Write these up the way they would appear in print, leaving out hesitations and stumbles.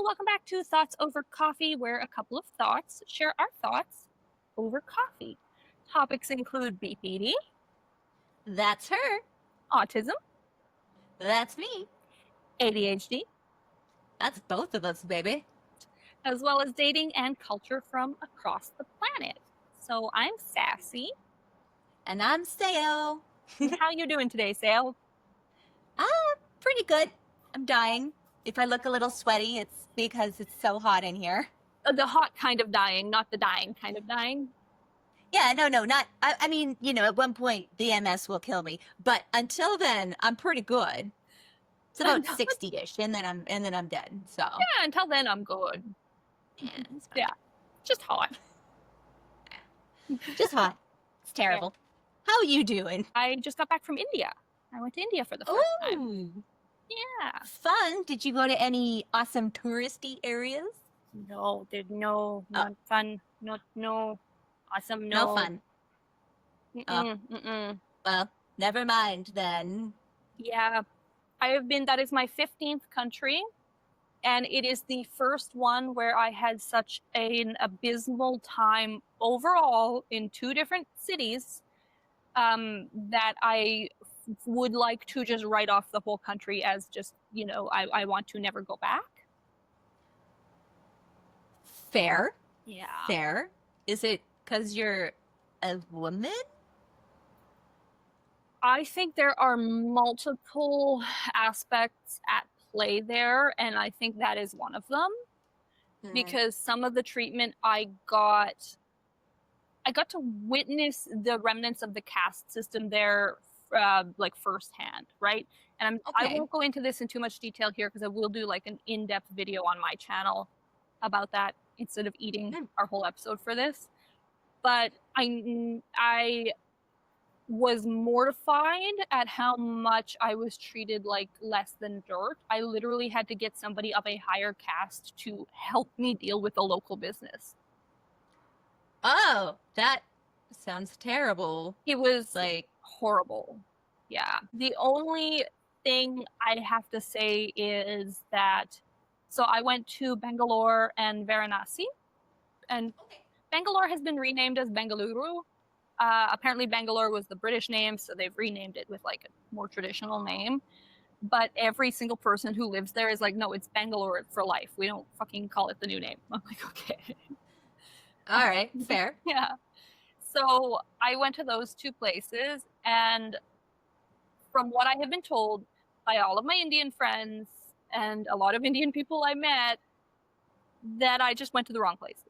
welcome back to Thoughts Over Coffee, where a couple of thoughts share our thoughts over coffee. Topics include BPD, That's her. autism, That's me. ADHD, That's both of us, baby. as well as dating and culture from across the planet. So I'm Sassy. And I'm Seyo. How you doing today, Sayo? Pretty good. I'm dying. If I look a little sweaty, it's because it's so hot in here. The hot kind of dying, not the dying kind of dying. Yeah, no, not. I mean, at one point the MS will kill me, but until then, I'm pretty good. It's about 60-ish, and then I'm dead. So Yeah, until then I'm good. yeah, it's fine. Yeah, just hot. Just hot. It's terrible. How are you doing? I just got back from India. I went to India for the first time. Ooh, Yeah. fun. Did you go to any awesome touristy areas? No, there's not fun, no, awesome, No fun. Mm-mm. Well, never mind then. Yeah, that is my 15th country, and it is the first one where I had such an abysmal time overall in two different cities, that I would like to just write off the whole country as just, I want to never go back. Fair. Yeah. Fair. Is it because you're a woman? I think there are multiple aspects at play there, and I think that is one of them. Because some of the treatment I got to witness the remnants of the caste system there, like firsthand, right? And I won't go into this in too much detail here because I will do like an in-depth video on my channel about that instead of eating our whole episode for this. But I was mortified at how much I was treated like less than dirt. I literally had to get somebody of a higher caste to help me deal with the local business. Oh, that sounds terrible. It was like horrible. Yeah. The only thing I have to say is that, so I went to Bangalore and Varanasi, and Bangalore has been renamed as Bengaluru. Apparently Bangalore was the British name, so they've renamed it with like a more traditional name. But every single person who lives there is like, no, it's Bangalore for life. We don't fucking call it the new name. I'm like, okay. All right, fair. Yeah. So I went to those two places, and from what I have been told by all of my Indian friends and a lot of Indian people I met, that I just went to the wrong places.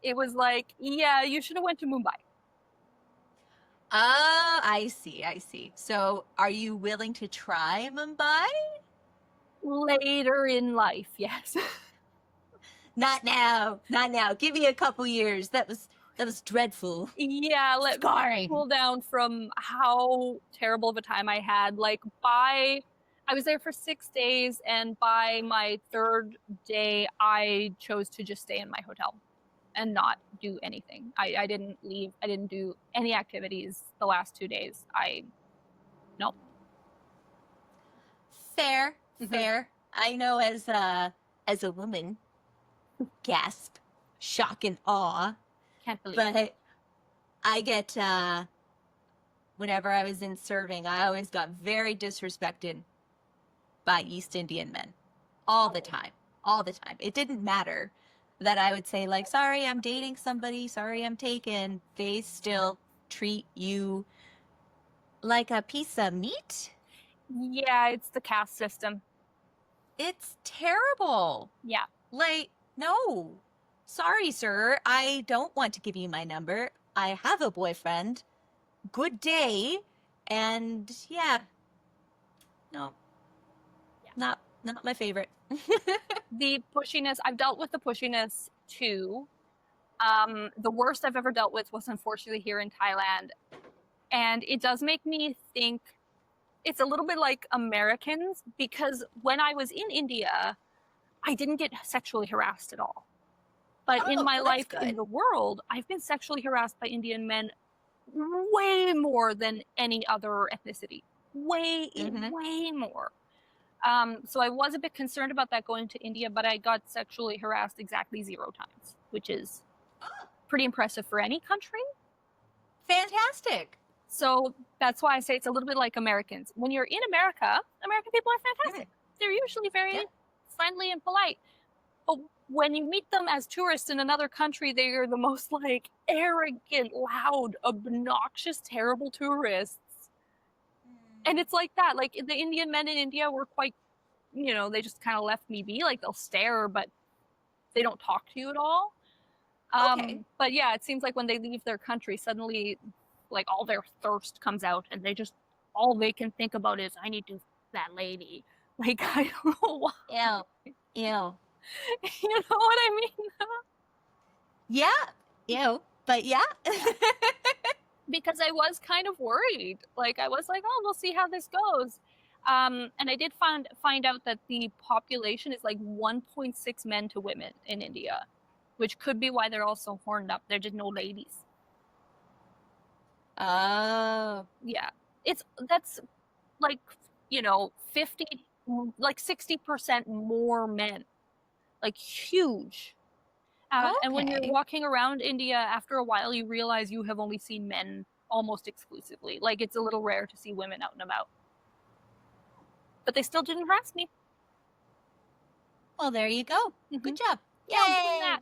It was like, yeah, you should have went to Mumbai. Oh, I see. So are you willing to try Mumbai? Later in life, yes. Not now. Give me a couple years. That was dreadful. Yeah, let me cool down from how terrible of a time I had. Like I was there for 6 days, and by my third day, I chose to just stay in my hotel and not do anything. I didn't leave. I didn't do any activities the last 2 days. Nope. Fair. I know as a woman, gasp, shock and awe. Can't believe But it. I get, whenever I was in serving, I always got very disrespected by East Indian men. All the time. It didn't matter that I would say, like, sorry, I'm dating somebody, sorry, I'm taken. They still treat you like a piece of meat. Yeah, it's the caste system. It's terrible. Yeah. Like, no. Sorry, sir. I don't want to give you my number. I have a boyfriend. Good day. And yeah. No. Yeah. Not my favorite. The pushiness, I've dealt with the pushiness too. The worst I've ever dealt with was unfortunately here in Thailand. And it does make me think it's a little bit like Americans, because when I was in India, I didn't get sexually harassed at all. But in my life in the world, I've been sexually harassed by Indian men way more than any other ethnicity. Way more. So I was a bit concerned about that going to India, but I got sexually harassed exactly 0 times, which is pretty impressive for any country. Fantastic. So that's why I say it's a little bit like Americans. When you're in America, American people are fantastic. They're usually very friendly and polite. But when you meet them as tourists in another country, they are the most like arrogant, loud, obnoxious, terrible tourists. And it's like that. Like the Indian men in India were quite, they just kind of left me be. Like they'll stare, but they don't talk to you at all. But yeah, it seems like when they leave their country, suddenly like all their thirst comes out and all they can think about is, I need to that lady. Like, I don't know why. Ew. You know what I mean? Yeah. Ew. But yeah. Because I was kind of worried. Like, I was like, oh, we'll see how this goes. And I did find out that the population is like 1.6 men to women in India, which could be why they're all so horned up. They're just no ladies. Oh. Yeah. That's like, 50, like 60% more men. Like huge. And when you're walking around India, after a while, you realize you have only seen men almost exclusively. Like it's a little rare to see women out and about. But they still didn't harass me. Well, there you go. Good job. Yeah, I'm doing that.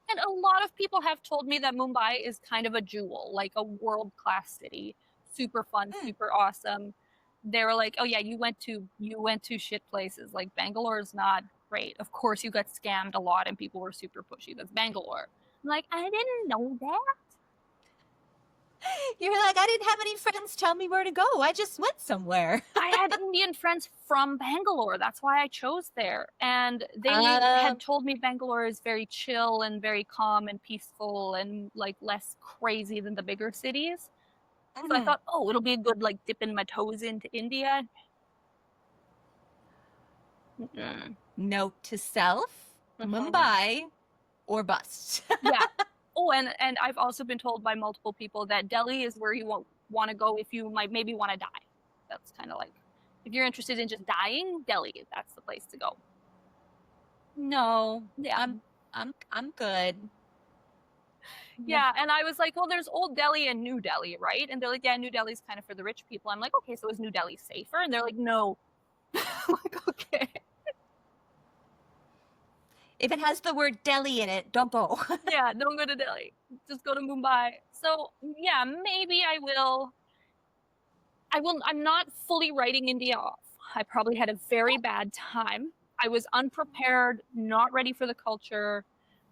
And a lot of people have told me that Mumbai is kind of a jewel, like a world-class city. Super fun, super awesome. They were like, oh yeah, you went to shit places. Like Bangalore is not great. Of course you got scammed a lot and people were super pushy. That's Bangalore. I'm like, I didn't know that. You're like, I didn't have any friends tell me where to go. I just went somewhere. I had Indian friends from Bangalore. That's why I chose there. And they had told me Bangalore is very chill and very calm and peaceful and like less crazy than the bigger cities. So I thought, oh, it'll be a good like dipping my toes into India. Note to self, Mumbai or bust. Yeah. Oh, and I've also been told by multiple people that Delhi is where you want to go if you might maybe want to die. That's kind of like, if you're interested in just dying, Delhi, that's the place to go. No, yeah, I'm good. Yeah, and I was like, well, there's Old Delhi and New Delhi, right? And they're like, yeah, New Delhi's kind of for the rich people. I'm like, okay, so is New Delhi safer? And they're like, no. I'm like, okay. If it has the word Delhi in it, don't go. Yeah, don't go to Delhi. Just go to Mumbai. So yeah, maybe I will. I'm not fully writing India off. I probably had a very bad time. I was unprepared, not ready for the culture.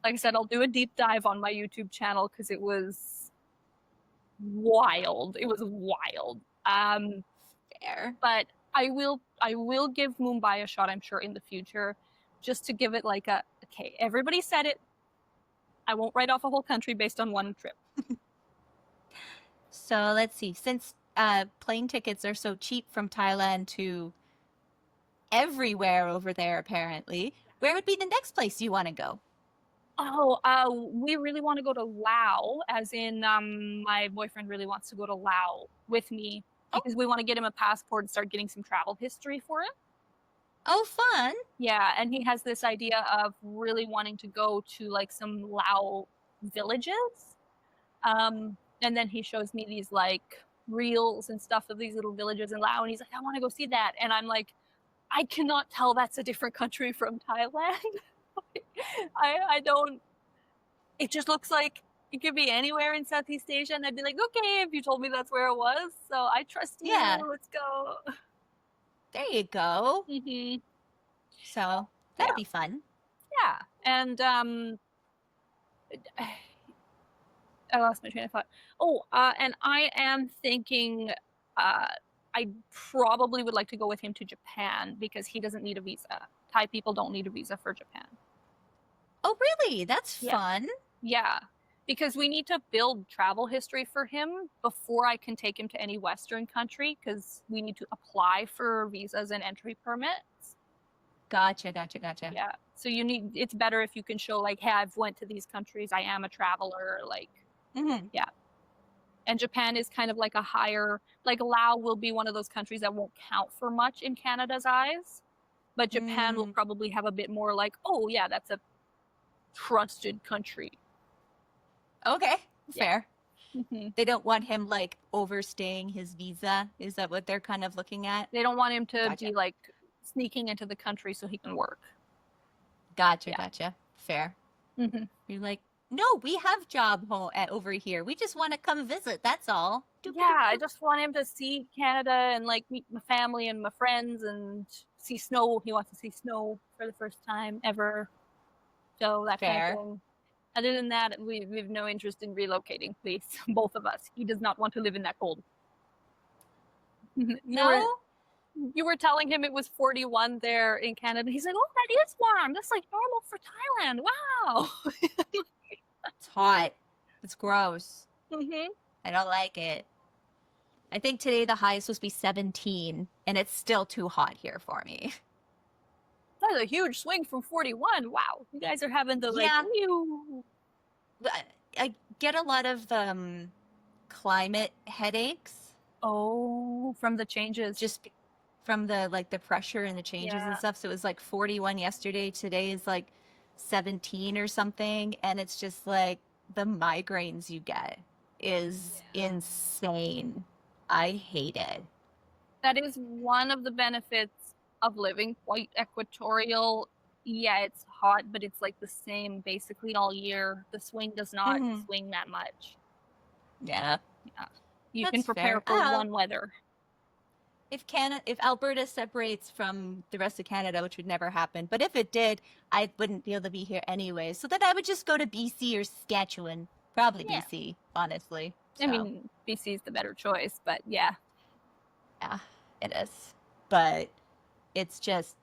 Like I said, I'll do a deep dive on my YouTube channel because it was wild. It was wild. Fair. But I will give Mumbai a shot, I'm sure, in the future, just to give it like okay, everybody said it. I won't write off a whole country based on one trip. So let's see. Since plane tickets are so cheap from Thailand to everywhere over there, apparently, where would be the next place you want to go? Oh, we really want to go to Laos, as in my boyfriend really wants to go to Laos with me because we want to get him a passport and start getting some travel history for him. Oh, fun. Yeah, and he has this idea of really wanting to go to like some Lao villages. And then he shows me these like reels and stuff of these little villages in Laos, and he's like, I want to go see that. And I'm like, I cannot tell that's a different country from Thailand. I don't, it just looks like it could be anywhere in Southeast Asia, and I'd be like, okay, if you told me that's where it was, so I trust you. Yeah. Let's go. There you go. Mm-hmm. So that'll be fun. Yeah, and I lost my train of thought. Oh, and I am thinking I probably would like to go with him to Japan because he doesn't need a visa. Thai people don't need a visa for Japan. Oh, really? That's fun. Yeah, because we need to build travel history for him before I can take him to any Western country because we need to apply for visas and entry permits. Gotcha. Yeah, so it's better if you can show like, hey, I've went to these countries, I am a traveler, like, yeah. And Japan is kind of like a higher, like Laos will be one of those countries that won't count for much in Canada's eyes. But Japan will probably have a bit more like, oh yeah, that's a trusted country. Okay, fair. Yeah. They don't want him like overstaying his visa. Is that what they're kind of looking at? They don't want him to Gotcha. be like sneaking into the country so he can work. Gotcha, Yeah. gotcha. Fair. Mm-hmm. You're like, no, we have job over here. We just want to come visit. That's all. Yeah, I just want him to see Canada and like meet my family and my friends and see snow. He wants to see snow for the first time ever. So that kind Fair. of thing. Other than that, we have no interest in relocating, please. Both of us. He does not want to live in that cold. No? You were telling him it was 41 there in Canada. He's like, oh, that is warm. That's like normal for Thailand. Wow. It's hot. It's gross. Mm-hmm. I don't like it. I think today the high is supposed to be 17, and it's still too hot here for me. That's a huge swing from 41. Wow. You guys are having the like, I get a lot of climate headaches. Oh, from the changes. Just from the like the pressure and the changes and stuff. So it was like 41 yesterday. Today is like 17 or something. And it's just like the migraines you get is insane. I hate it. That is one of the benefits of living quite equatorial. Yeah, it's hot, but it's like the same basically all year. The swing does not swing that much. Yeah. You can prepare for one weather. If Alberta separates from the rest of Canada, which would never happen, but if it did, I wouldn't be able to be here anyway. So then I would just go to BC or Saskatchewan. Probably BC, honestly. So. I mean, BC is the better choice, but yeah. Yeah, it is. But it's just,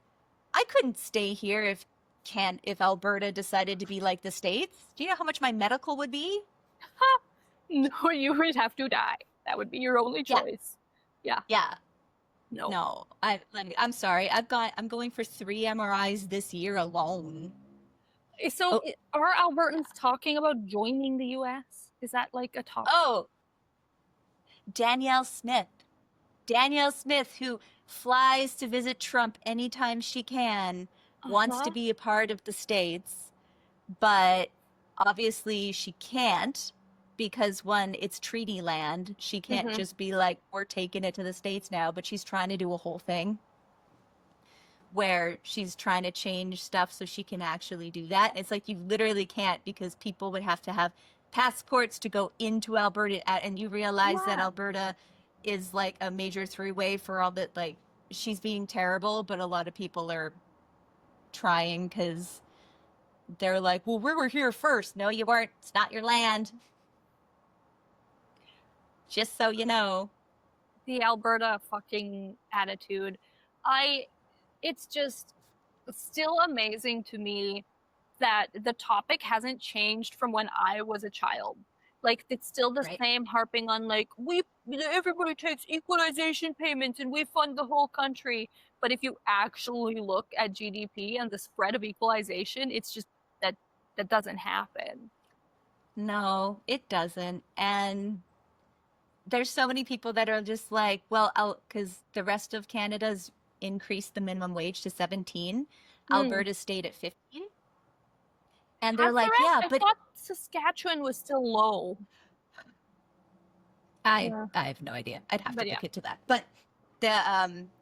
I couldn't stay here if Alberta decided to be like the States. Do you know how much my medical would be? No, you would have to die. That would be your only choice. Yeah. No. I'm sorry. I'm going for 3 MRIs this year alone. So are Albertans talking about joining the US? Is that like a topic? Oh, Danielle Smith, who flies to visit Trump anytime she can, wants to be a part of the States, but obviously she can't because one, it's treaty land. She can't just be like, we're taking it to the States now, but she's trying to do a whole thing where she's trying to change stuff so she can actually do that. And it's like, you literally can't because people would have to have passports to go into Alberta, and you realize that Alberta is like a major throughway for all that. Like, she's being terrible, but a lot of people are trying because they're like, well, we were here first. No, you weren't. It's not your land. Just so you know. The Alberta fucking attitude. It's just still amazing to me that the topic hasn't changed from when I was a child. Like, it's still the same harping on like, everybody takes equalization payments and we fund the whole country. But if you actually look at GDP and the spread of equalization, it's just that doesn't happen. No, it doesn't. And there's so many people that are just like, well, because the rest of Canada's increased the minimum wage to 17. Alberta stayed at 15. And they're like, I thought Saskatchewan was still low. I have no idea. I'd have to look into that. But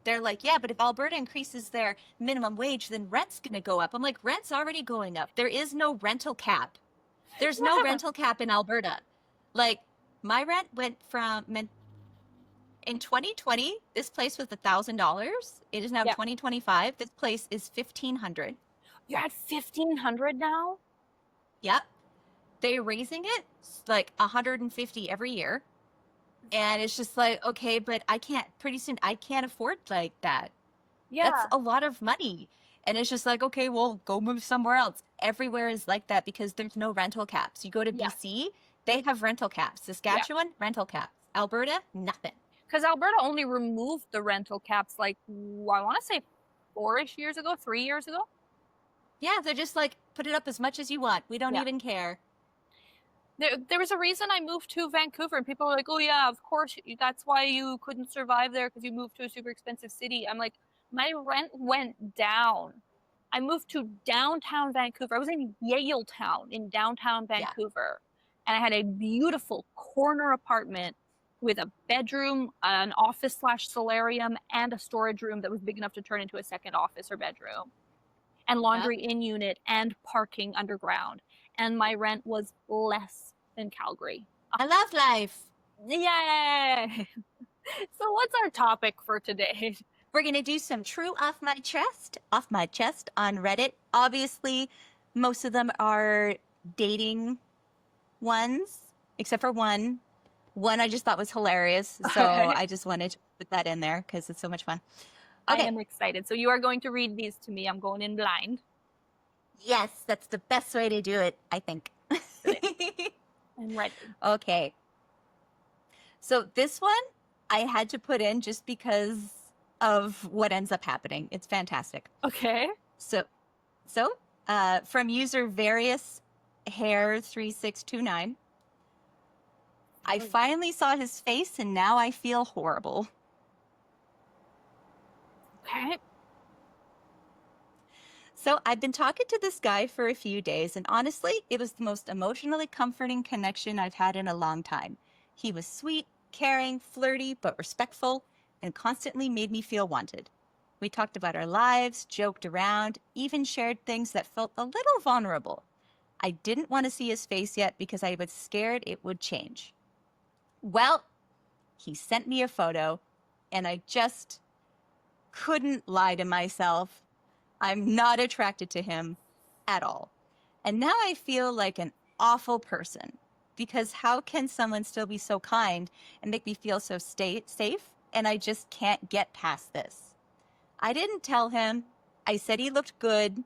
they're like, yeah, but if Alberta increases their minimum wage, then rent's going to go up. I'm like, rent's already going up. There is no rental cap. There's no rental cap in Alberta. Like, my rent went from, in 2020, this place was $1,000. It is now 2025. This place is $1,500. You're at $1,500 now? Yep. They're raising it like $150 every year. And it's just like, okay, but pretty soon I can't afford like that. Yeah. That's a lot of money. And it's just like, okay, well, go move somewhere else. Everywhere is like that because there's no rental caps. You go to BC, they have rental caps. Saskatchewan, rental caps. Alberta, nothing. Because Alberta only removed the rental caps like, I want to say 4-ish years ago, 3 years ago. Yeah, they're just like, put it up as much as you want. We don't even care. There was a reason I moved to Vancouver, and people were like, oh yeah, of course, that's why you couldn't survive there because you moved to a super expensive city. I'm like, My rent went down. I moved to downtown Vancouver. I was in Yaletown in downtown Yeah. Vancouver. And I had a beautiful corner apartment with a bedroom, an office slash solarium, and a storage room that was big enough to turn into a second office or bedroom, and Yep. laundry in unit and parking underground. And my rent was less than Calgary. I love life. Yay! So what's our topic for today? We're going to do some true off my chest on Reddit. Obviously, most of them are dating ones, except for one. One I just thought was hilarious. So Okay. I just wanted to put that in there because it's so much fun. I Okay. am excited. So you are going to read these to me. I'm going in blind. Yes, that's the best way to do it, I think. I'm ready. Okay. So this one I had to put in just because of what ends up happening. It's fantastic. Okay. So from user various hair 3629, I finally saw his face and now I feel horrible. Okay. So I've been talking to this guy for a few days, and honestly, it was the most emotionally comforting connection I've had in a long time. He was sweet, caring, flirty, but respectful, and constantly made me feel wanted. We talked about our lives, joked around, even shared things that felt a little vulnerable. I didn't want to see his face yet because I was scared it would change. Well, he sent me a photo, and I just couldn't lie to myself. I'm not attracted to him at all. And now I feel like an awful person because how can someone still be so kind and make me feel so safe? And I just can't get past this. I didn't tell him. I said he looked good.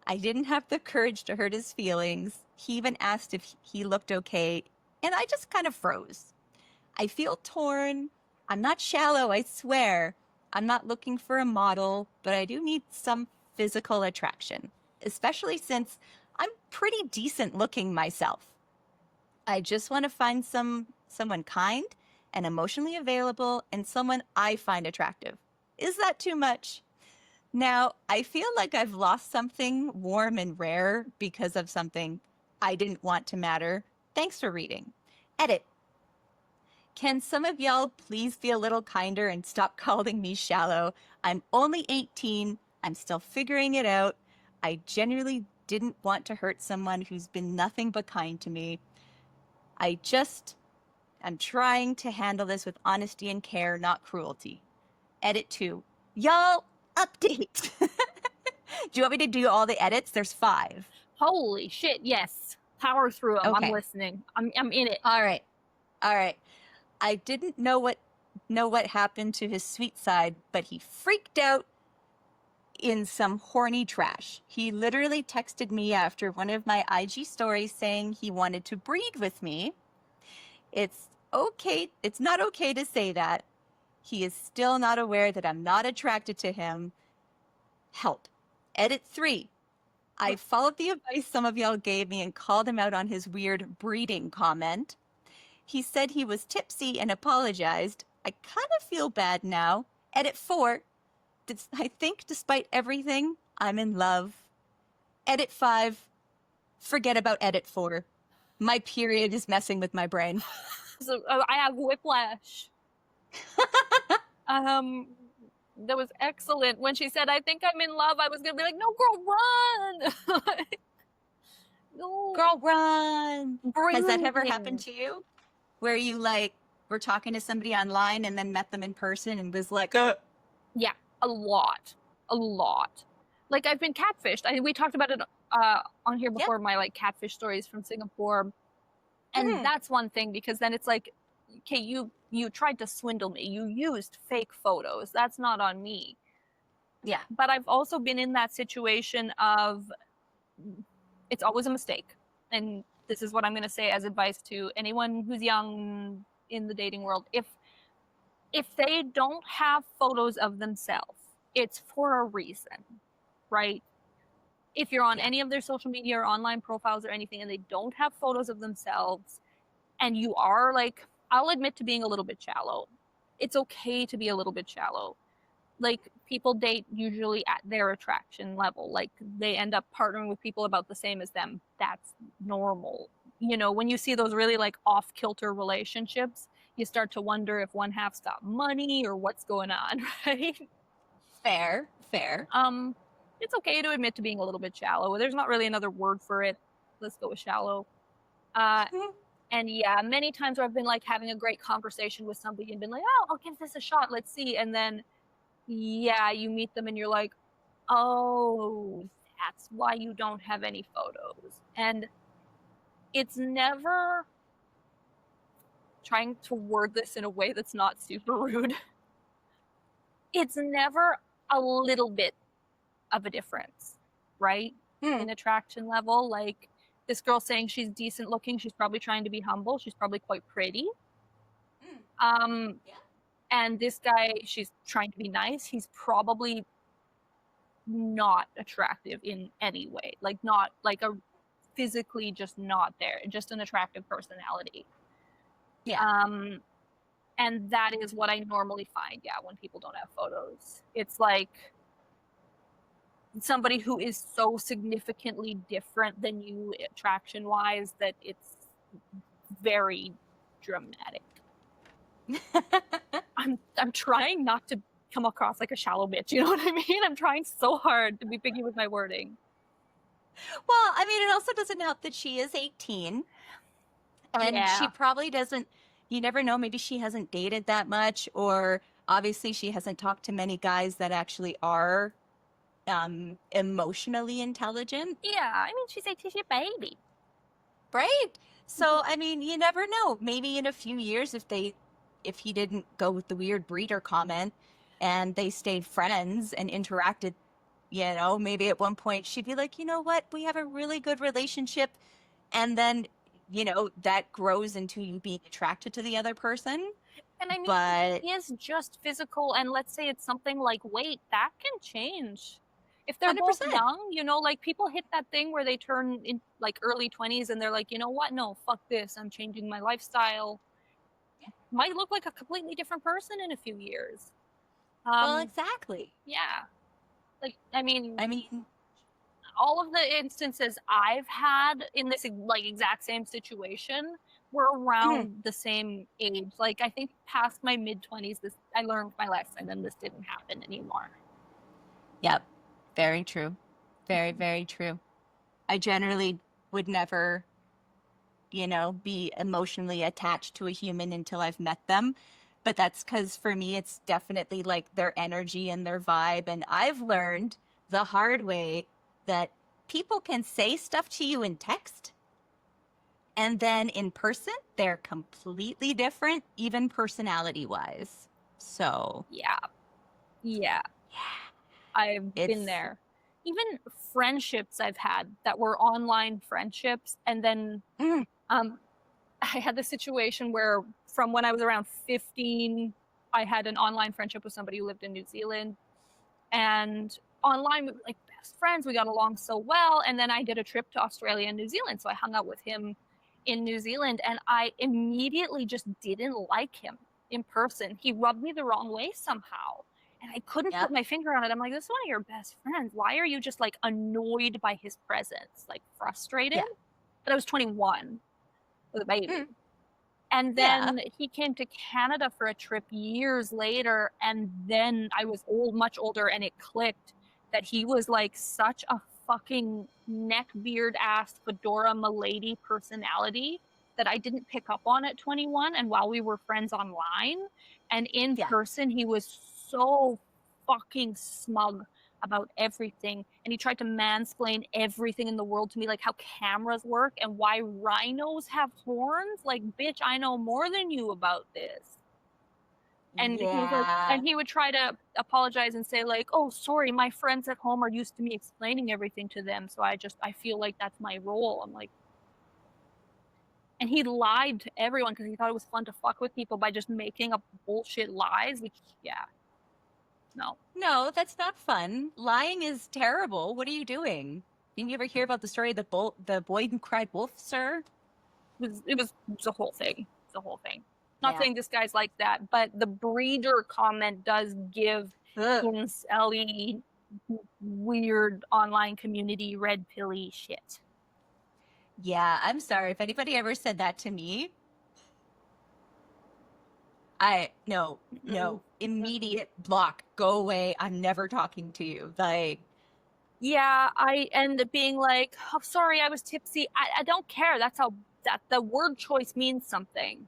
I didn't have the courage to hurt his feelings. He even asked if he looked okay, and I just kind of froze. I feel torn. I'm not shallow, I swear. I'm not looking for a model, but I do need some physical attraction, especially since I'm pretty decent looking myself. I just want to find someone kind and emotionally available and someone I find attractive. Is that too much? Now, I feel like I've lost something warm and rare because of something I didn't want to matter. Thanks for reading. Edit. Can some of y'all please be a little kinder and stop calling me shallow? I'm only 18. I'm still figuring it out. I genuinely didn't want to hurt someone who's been nothing but kind to me. I'm trying to handle this with honesty and care, not cruelty. Edit 2. Y'all, update. Do you want me to do all the edits? There's 5. Holy shit, yes. Power through them. Okay. I'm listening. I'm in it. All right. I didn't know what happened to his sweet side, but he freaked out in some horny trash. He literally texted me after one of my IG stories saying he wanted to breed with me. It's not okay to say that. He is still not aware that I'm not attracted to him. Help. Edit 3. I followed the advice some of y'all gave me and called him out on his weird breeding comment. He said he was tipsy and apologized. I kind of feel bad now. Edit 4. I think despite everything, I'm in love. Edit 5. Forget about edit 4. My period is messing with my brain. So I have whiplash. That was excellent. When she said, I think I'm in love, I was going to be like, no, girl, run. No. Girl, run. Has that ever Breathing. happened to you? Where you were talking to somebody online and then met them in person and was like, Yeah, a lot. Like I've been catfished. We talked about it on here before, my like catfish stories from Singapore. And that's one thing, because then it's like, okay, you tried to swindle me. You used fake photos. That's not on me. Yeah. But I've also been in that situation of it's always a mistake. And this is what I'm going to say as advice to anyone who's young in the dating world. If they don't have photos of themselves, it's for a reason, right? If you're on any of their social media or online profiles or anything and they don't have photos of themselves, and you are like, I'll admit to being a little bit shallow. It's okay to be a little bit shallow. Like, people date usually at their attraction level. Like they end up partnering with people about the same as them. That's normal. You know, when you see those really like off-kilter relationships, you start to wonder if one half's got money or what's going on, right? Fair. It's okay to admit to being a little bit shallow. There's not really another word for it. Let's go with shallow. And yeah, many times where I've been like having a great conversation with somebody and been like, oh, I'll give this a shot. Let's see. And then, yeah, you meet them and you're like, oh, that's why you don't have any photos. And it's never, trying to word this in a way that's not super rude, it's never a little bit of a difference, right? In attraction level. Like this girl saying she's decent looking, she's probably trying to be humble, she's probably quite pretty. And this guy, she's trying to be nice, he's probably not attractive in any way, like not like a physically just not there, just an attractive personality. And that is what I normally find, when people don't have photos. It's like somebody who is so significantly different than you attraction-wise that it's very dramatic. I'm trying not to come across like a shallow bitch, you know what I mean? I'm trying so hard to be picky with my wording. Well, I mean, it also doesn't help that she is 18. And she probably doesn't, you never know, maybe she hasn't dated that much, or obviously she hasn't talked to many guys that actually are emotionally intelligent. Yeah, I mean, she's a baby. Right? So, I mean, you never know. Maybe in a few years, if he didn't go with the weird breeder comment and they stayed friends and interacted, you know, maybe at one point she'd be like, you know what, we have a really good relationship. And then, you know, that grows into you being attracted to the other person. And I mean, it is just physical, and let's say it's something like weight, that can change. If they're 100%. both young, you know, like people hit that thing where they turn in like early 20s and they're like, you know what, no, fuck this, I'm changing my lifestyle. Might look like a completely different person in a few years. Well, exactly. Yeah. Like, I mean, all of the instances I've had in this like exact same situation were around the same age. Like, I think past my mid-20s, I learned my lesson and this didn't happen anymore. Yep. Very true. Very, very true. I generally would never, you know, be emotionally attached to a human until I've met them. But that's because for me, it's definitely like their energy and their vibe. And I've learned the hard way that people can say stuff to you in text, and then in person, they're completely different, even personality-wise. So. Yeah. I've been there. Even friendships I've had that were online friendships, and then I had this situation where from when I was around 15, I had an online friendship with somebody who lived in New Zealand, and online we were like best friends, we got along so well, and then I did a trip to Australia and New Zealand, so I hung out with him in New Zealand, and I immediately just didn't like him in person. He rubbed me the wrong way somehow. And I couldn't put my finger on it. I'm like, this is one of your best friends. Why are you just like annoyed by his presence? Like frustrated? But I was 21 with a baby. And then he came to Canada for a trip years later. And then I was much older, and it clicked that he was like such a fucking neckbeard ass fedora milady personality that I didn't pick up on at 21. And while we were friends online and in person, he was so fucking smug about everything, and he tried to mansplain everything in the world to me, like how cameras work and why rhinos have horns. Like, bitch, I know more than you about this. And he was like, and he would try to apologize and say like, oh, sorry, my friends at home are used to me explaining everything to them, so I feel like that's my role. I'm like, and he lied to everyone because he thought it was fun to fuck with people by just making up bullshit lies, which, No, that's not fun. Lying is terrible. What are you doing? Didn't you ever hear about the story of the boy who cried wolf, sir? It was a whole thing. It's a whole thing. Not saying this guy's like that, but the breeder comment does give Ugh. incel-y, weird online community red pilly shit. Yeah, I'm sorry. If anybody ever said that to me, no, immediate block, go away. I'm never talking to you. Like, Yeah, I end up being like, oh, sorry, I was tipsy. I don't care. That's how that the word choice means something.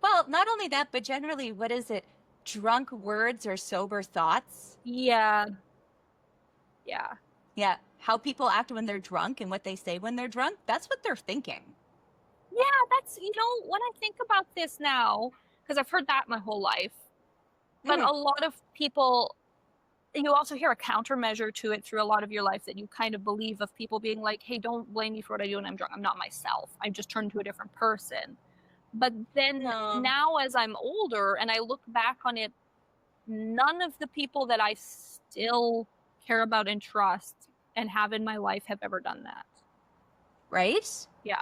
well, not only that, but generally, what is it? Drunk words or sober thoughts? Yeah. Yeah. Yeah, how people act when they're drunk and what they say when they're drunk, that's what they're thinking. Yeah, that's, when I think about this now, because I've heard that my whole life, but Mhm. a lot of people, you also hear a countermeasure to it through a lot of your life that you kind of believe of people being like, hey, don't blame me for what I do when I'm drunk. I'm not myself. I just turned into a different person. But then No. now as I'm older and I look back on it, none of the people that I still care about and trust and have in my life have ever done that. Right? Yeah.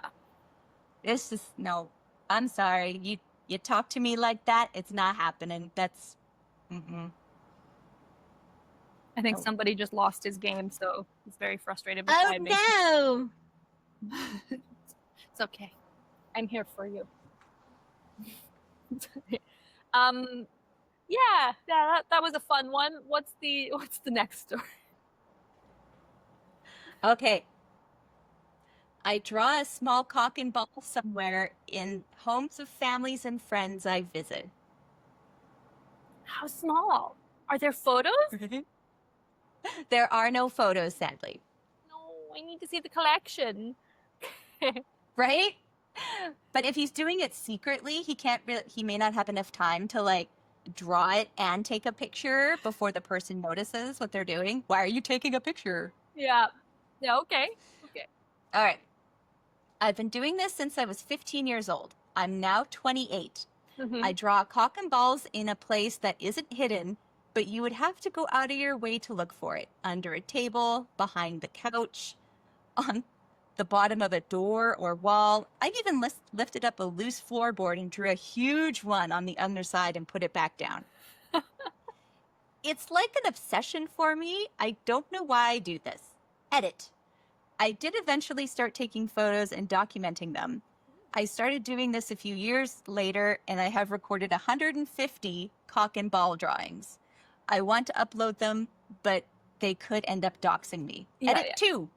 It's just, no, I'm sorry. You talk to me like that, it's not happening. That's, mm-mm. I think Oh. somebody just lost his game, so he's very frustrated Oh beside me. no! It's okay. I'm here for you. Yeah, that was a fun one. What's the next story? Okay. I draw a small cock and ball somewhere in homes of families and friends I visit. How small? Are there photos? There are no photos, sadly. No, I need to see the collection. Right? But if he's doing it secretly, he may not have enough time to like draw it and take a picture before the person notices what they're doing. Why are you taking a picture? Yeah. Yeah, okay. All right. I've been doing this since I was 15 years old. I'm now 28. Mm-hmm. I draw cock and balls in a place that isn't hidden, but you would have to go out of your way to look for it. Under a table, behind the couch, on the bottom of a door or wall. I've even lifted up a loose floorboard and drew a huge one on the underside and put it back down. It's like an obsession for me. I don't know why I do this. Edit. I did eventually start taking photos and documenting them. I started doing this a few years later, and I have recorded 150 cock and ball drawings. I want to upload them, but they could end up doxing me. Yeah, Edit 2.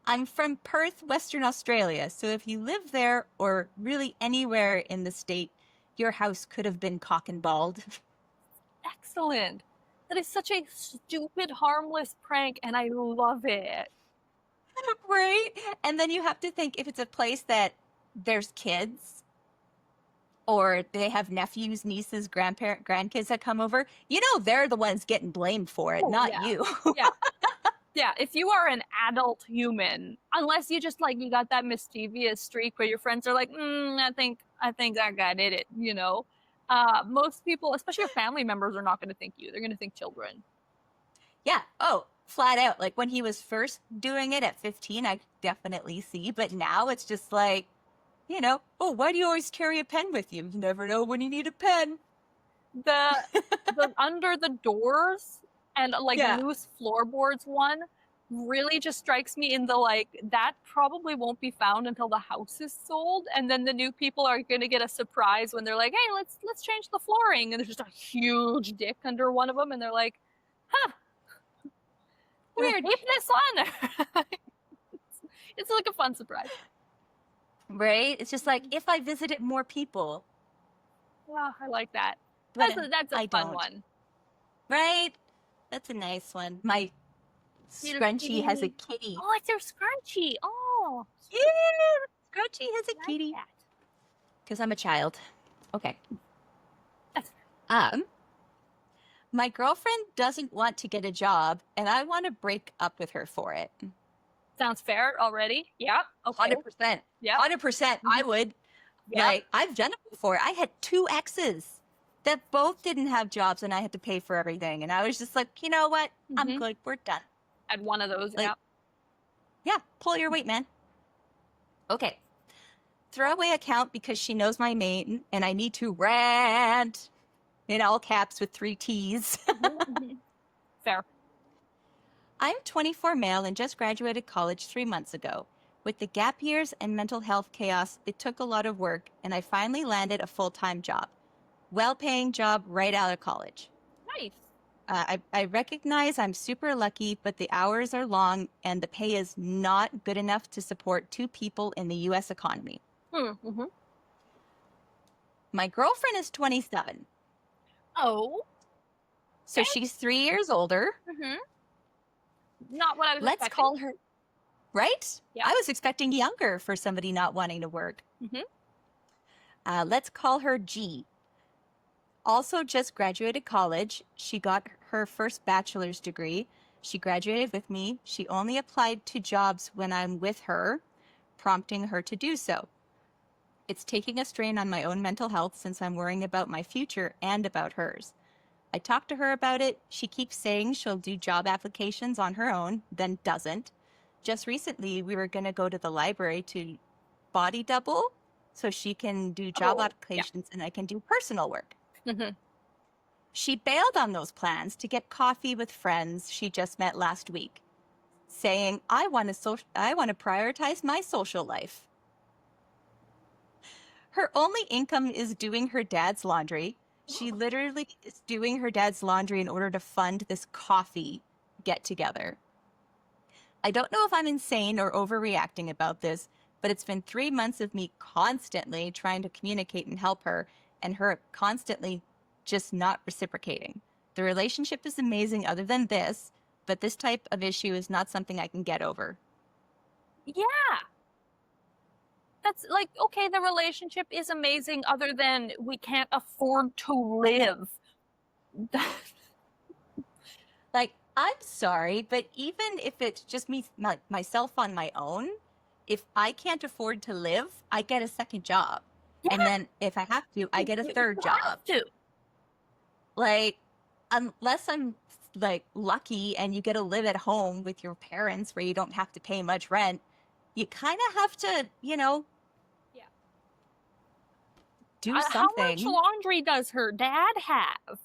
I'm from Perth, Western Australia, so if you live there or really anywhere in the state, your house could have been cock and balled. Excellent. That is such a stupid, harmless prank, and I love it. Right? And then you have to think if it's a place that there's kids or they have nephews, nieces, grandkids that come over, they're the ones getting blamed for it, not you. Yeah. Yeah, if you are an adult human, unless you just you got that mischievous streak where your friends are like, I think that guy did it, most people, especially your family members, are not going to think you. They're going to think children. Yeah. Oh, flat out. Like when he was first doing it at 15, I definitely see. But now it's just like, oh, why do you always carry a pen with you? You never know when you need a pen. The under the doors and Yeah. loose floorboards one really just strikes me in the that probably won't be found until the house is sold, and then the new people are going to get a surprise when they're like, hey, let's change the flooring, and there's just a huge dick under one of them, and they're like, huh, weird, keep this one. It's like a fun surprise. Right? It's just like, if I visited more people. Wow, I like that. But That's a fun one. Right? That's a nice one. My scrunchie has a kitty. Oh, it's your scrunchie. Oh. Yeah, scrunchie has a kitty. Because I'm a child. Okay. My girlfriend doesn't want to get a job, and I want to break up with her for it. Sounds fair already. Yeah. Okay. 100%. Yeah. 100%. I would. Yeah. Like, I've done it before. I had 2 exes that both didn't have jobs, and I had to pay for everything. And I was just like, you know what? I'm good. We're done. Had one of those. Yeah. Pull your weight, man. Okay. Throwaway account because she knows my name, and I need to rant. in all caps with 3 T's. Fair. I'm 24 male and just graduated college 3 months ago. With the gap years and mental health chaos, it took a lot of work, and I finally landed a full-time job. Well-paying job right out of college. Nice. I recognize I'm super lucky, but the hours are long and the pay is not good enough to support 2 people in the U.S. economy. Mm-hmm. My girlfriend is 27, Oh. so Okay. she's 3 years older. Mm-hmm. Not what I was Let's expecting. call her, right? Yeah. I was expecting younger for somebody not wanting to work. Mm-hmm. Let's call her G. Also just graduated college. She got her first bachelor's degree. She graduated with me. She only applied to jobs when I'm with her, prompting her to do so. It's taking a strain on my own mental health since I'm worrying about my future and about hers. I talked to her about it. She keeps saying she'll do job applications on her own, then doesn't. Just recently, we were going to go to the library to body double so she can do job applications and I can do personal work. Mm-hmm. She bailed on those plans to get coffee with friends she just met last week, saying, I want to prioritize my social life. Her only income is doing her dad's laundry. She literally is doing her dad's laundry in order to fund this coffee get together. I don't know if I'm insane or overreacting about this, but it's been 3 months of me constantly trying to communicate and help her, and her constantly just not reciprocating. The relationship is amazing other than this, but this type of issue is not something I can get over. Yeah. That's like, okay, the relationship is amazing other than we can't afford to live. Like, I'm sorry, but even if it's just me, myself on my own, if I can't afford to live, I get a second job. Yeah. And then if I have to, I get a third job. Have to. Like, unless I'm like lucky and you get to live at home with your parents where you don't have to pay much rent, you kind of have to, do something. How much laundry does her dad have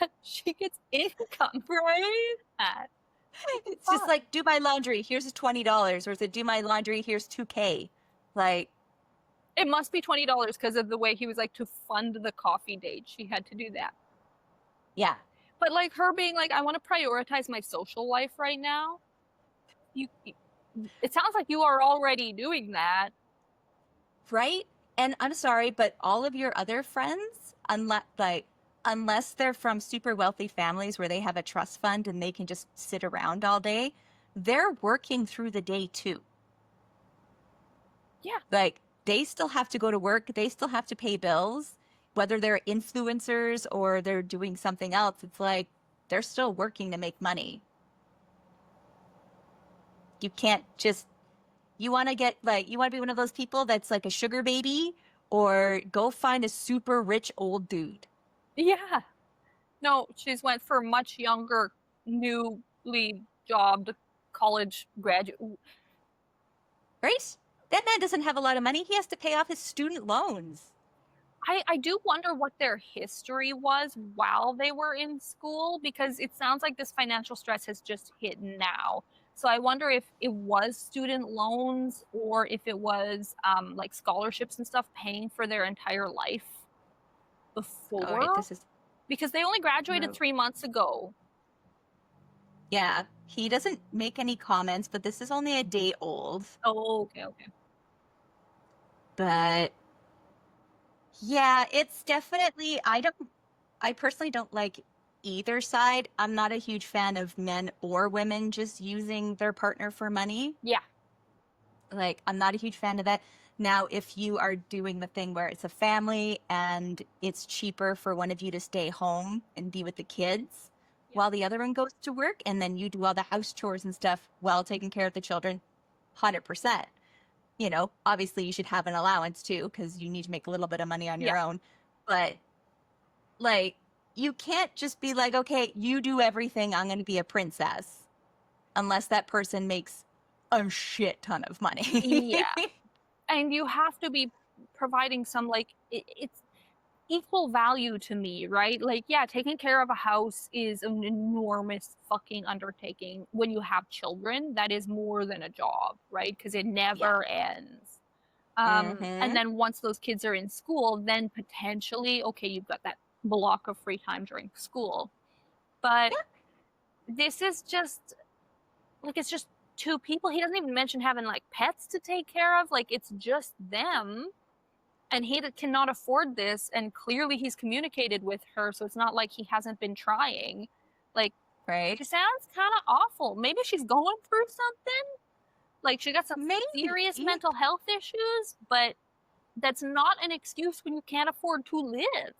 that she gets income from? It's just like, do my laundry, here's $20, or is it do my laundry, here's $2K. Like, it must be $20 because of the way he was like, to fund the coffee date, she had to do that. Yeah. But like her being like, I want to prioritize my social life right now. It sounds like you are already doing that. Right? And I'm sorry, but all of your other friends, unless they're from super wealthy families where they have a trust fund and they can just sit around all day, they're working through the day too. Yeah. Like, they still have to go to work. They still have to pay bills, whether they're influencers or they're doing something else. It's like, they're still working to make money. You can't just, you want to be one of those people that's like a sugar baby, or go find a super rich old dude. Yeah. No, she's went for much younger, newly jobbed college graduate. Right? That man doesn't have a lot of money. He has to pay off his student loans. I do wonder what their history was while they were in school, because it sounds like this financial stress has just hit now. So I wonder if it was student loans or if it was like scholarships and stuff paying for their entire life before. All right, because they only graduated 3 months ago. Yeah, he doesn't make any comments, but this is only a day old. Oh, okay. But yeah, it's definitely, I personally don't like either side. I'm not a huge fan of men or women just using their partner for money. Yeah. Like, I'm not a huge fan of that. Now, if you are doing the thing where it's a family and it's cheaper for one of you to stay home and be with the kids while the other one goes to work, and then you do all the house chores and stuff while taking care of the children, 100%. You know, obviously you should have an allowance too, because you need to make a little bit of money on your own. But like, you can't just be like, okay, you do everything, I'm going to be a princess, unless that person makes a shit ton of money. Yeah. And you have to be providing some, like, it's equal value to me, right? Like, yeah, taking care of a house is an enormous fucking undertaking. When you have children, that is more than a job, right? Because it Yeah. never ends. And Mm-hmm. then once those kids are in school, then potentially, okay, you've got that block of free time during school. But Yeah. this is just like, it's just two people. He doesn't even mention having like pets to take care of. Like, it's just them. And he cannot afford this. And clearly he's communicated with her. So it's not like he hasn't been trying. Like, Right. she sounds kind of awful. Maybe she's going through something. Like, she got some Maybe. serious mental health issues, but that's not an excuse when you can't afford to live.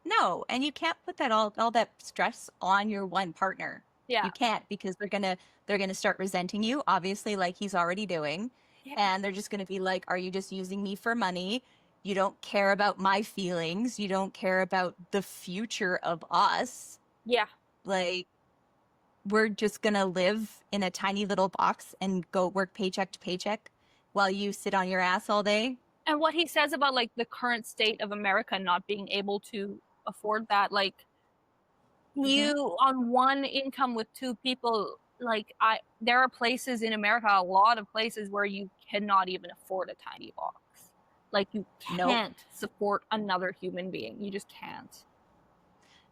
No, and you can't put that all that stress on your one partner. Yeah. You can't because they're gonna start resenting you, obviously, like he's already doing, Yeah. and they're just gonna be like, "Are you just using me for money? You don't care about my feelings. You don't care about the future of us. Yeah. Like, we're just gonna live in a tiny little box and go work paycheck to paycheck while you sit on your ass all day." And what he says about like the current state of America not being able to afford that, like, Mm-hmm. you on one income with two people, like, there are places in America, a lot of places where you cannot even afford a tiny box. Like, you Nope. can't support another human being. You just can't.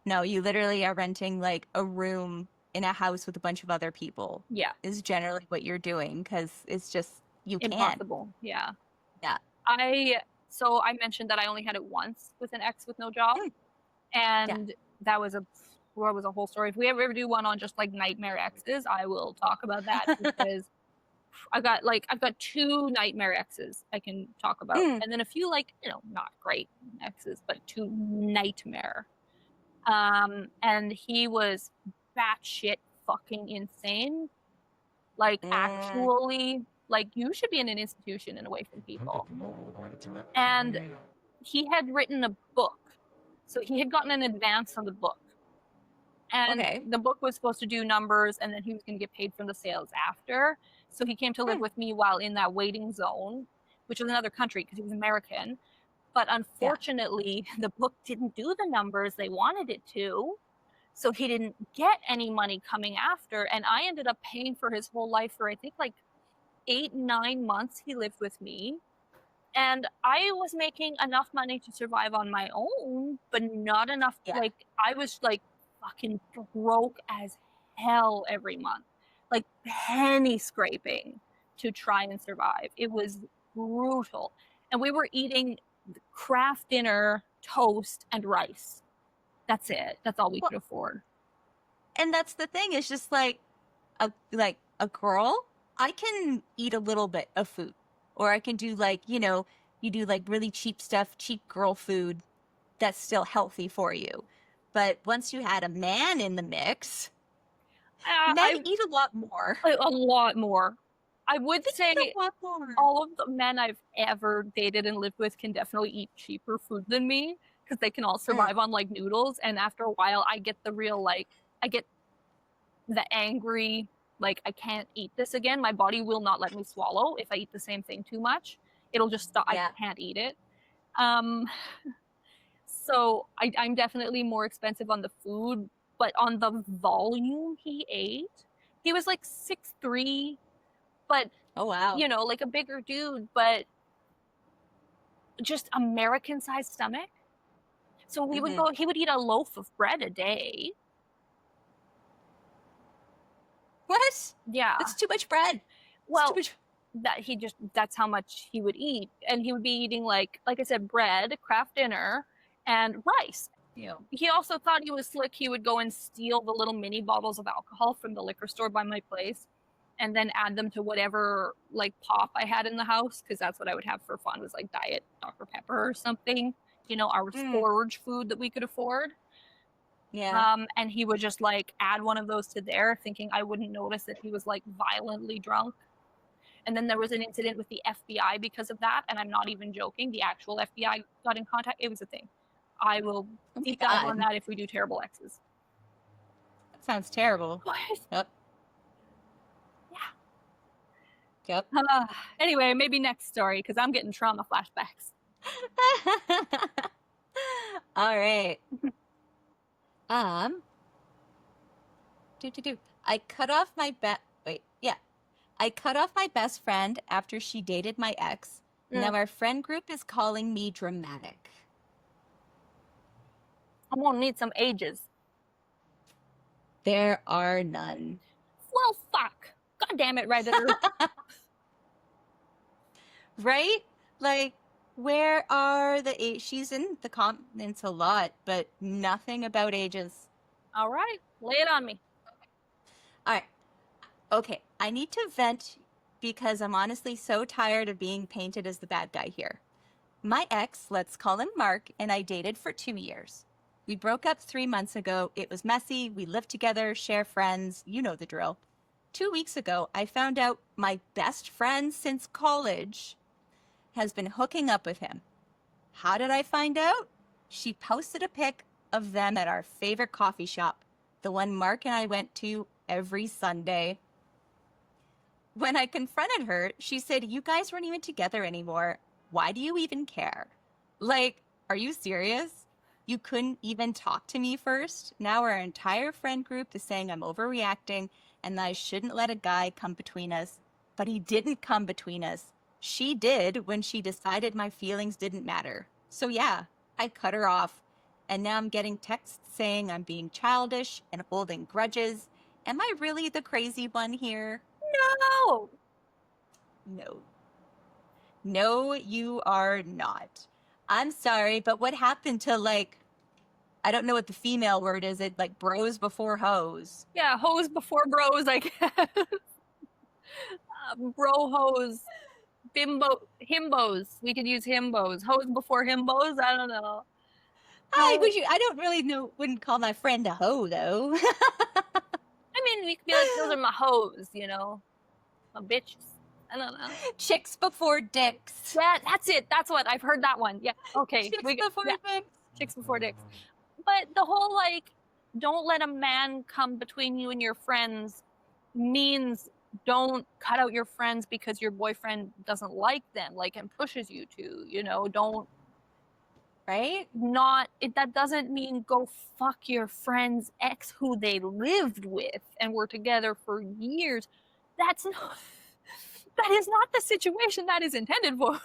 No, you literally are renting like a room in a house with a bunch of other people, Yeah. is generally what you're doing because it's just, you can't. Impossible. Yeah. Yeah. I so I mentioned that I only had it once with an ex with no job, Mm. Yeah. and that was a whole story. If we ever do one on just like nightmare exes, I will talk about that, because I've got two nightmare exes I can talk about, Mm. and then a few, like, not great exes, but two nightmare. And he was batshit fucking insane. Like, Mm. actually, like, you should be in an institution and away from people. And he had written a book. So he had gotten an advance on the book. And Okay. the book was supposed to do numbers, and then he was going to get paid from the sales after. So he came to live Mm. with me while in that waiting zone, which was another country because he was American. But Yeah. unfortunately, the book didn't do the numbers they wanted it to. So he didn't get any money coming after. And I ended up paying for his whole life for, I think, like 8, 9 months he lived with me. And I was making enough money to survive on my own, but not enough. Yeah. Like, I was like fucking broke as hell every month, like penny scraping to try and survive. It was brutal. And we were eating craft dinner, toast, and rice. That's it. That's all we Well, could afford. and that's the thing. It's just like a girl, I can eat a little bit of food, or I can do like, you do like really cheap stuff, cheap girl food that's still healthy for you. But once you had a man in the mix, men I eat a lot more. A lot more. I would They eat say a lot more. all of the men I've ever dated and lived with can definitely eat cheaper food than me, because they can all Mm. survive on like noodles. And after a while, I get the real, like, I get the angry, like, I can't eat this again. My body will not let me swallow if I eat the same thing too much. It'll just stop. I Yeah. can't eat it. Um, so I'm definitely more expensive on the food, but on the volume he ate, he was like 6'3", but Oh wow. like a bigger dude, but just American sized stomach. So Hmm. he would eat a loaf of bread a day. What? Yeah. That's too much bread. It's too Well, much. that's how much he would eat. And he would be eating, like I said, bread, craft dinner, and rice. He also thought he was slick. He would go and steal the little mini bottles of alcohol from the liquor store by my place and then add them to whatever like pop I had in the house, because that's what I would have for fun, was like Diet Dr. Pepper or something, our Mm. forage food that we could afford. Yeah. And he would just like add one of those to there, thinking I wouldn't notice that he was like violently drunk. And then there was an incident with the FBI because of that, and I'm not even joking. The actual FBI got in contact. It was a thing. I will Oh my deep dive on God. that if we do terrible X's. That sounds terrible. Yep. Yeah. Yep. Anyway, maybe next story, because I'm getting trauma flashbacks. All right. Um, I cut off my wait, yeah. I cut off my best friend after she dated my ex. Now our friend group is calling me dramatic. I'm gonna need some ages. There are none. Well, fuck. God damn it, Redditor. Right? Like, where are the age? She's in the comments a lot, but nothing about ages. All right, lay it on me. All right. Okay, I need to vent because I'm honestly so tired of being painted as the bad guy here. My ex, let's call him Mark, and I dated for 2 years. We broke up 3 months ago. It was messy. We lived together, share friends. You know the drill. 2 weeks ago, I found out my best friend since college has been hooking up with him. How did I find out? She posted a pic of them at our favorite coffee shop, the one Mark and I went to every Sunday. When I confronted her, she said, "You guys weren't even together anymore. Why do you even care?" Like, are you serious? You couldn't even talk to me first? Now our entire friend group is saying I'm overreacting and that I shouldn't let a guy come between us. But he didn't come between us. She did when she decided my feelings didn't matter. So yeah, I cut her off. And now I'm getting texts saying I'm being childish and holding grudges. Am I really the crazy one here? No. No. No, you are not. I'm sorry, but what happened to, like, I don't know what the female word is. It like bros before hoes. Yeah, hoes before bros, I guess. Bro hoes. Himbos. We could use himbos. Hoes before himbos? I don't know. I don't really know, wouldn't call my friend a hoe though. I mean, we could be like, those are my hoes, you know? My bitches. I don't know. Chicks before dicks. Yeah, that's it. That's what I've heard that one. Yeah. Okay. Chicks before dicks. Chicks before dicks. But the whole like, don't let a man come between you and your friends means don't cut out your friends because your boyfriend doesn't like them, like, and pushes you to, you know, don't. Right? That doesn't mean go fuck your friend's ex who they lived with and were together for years. That is not the situation that is intended for.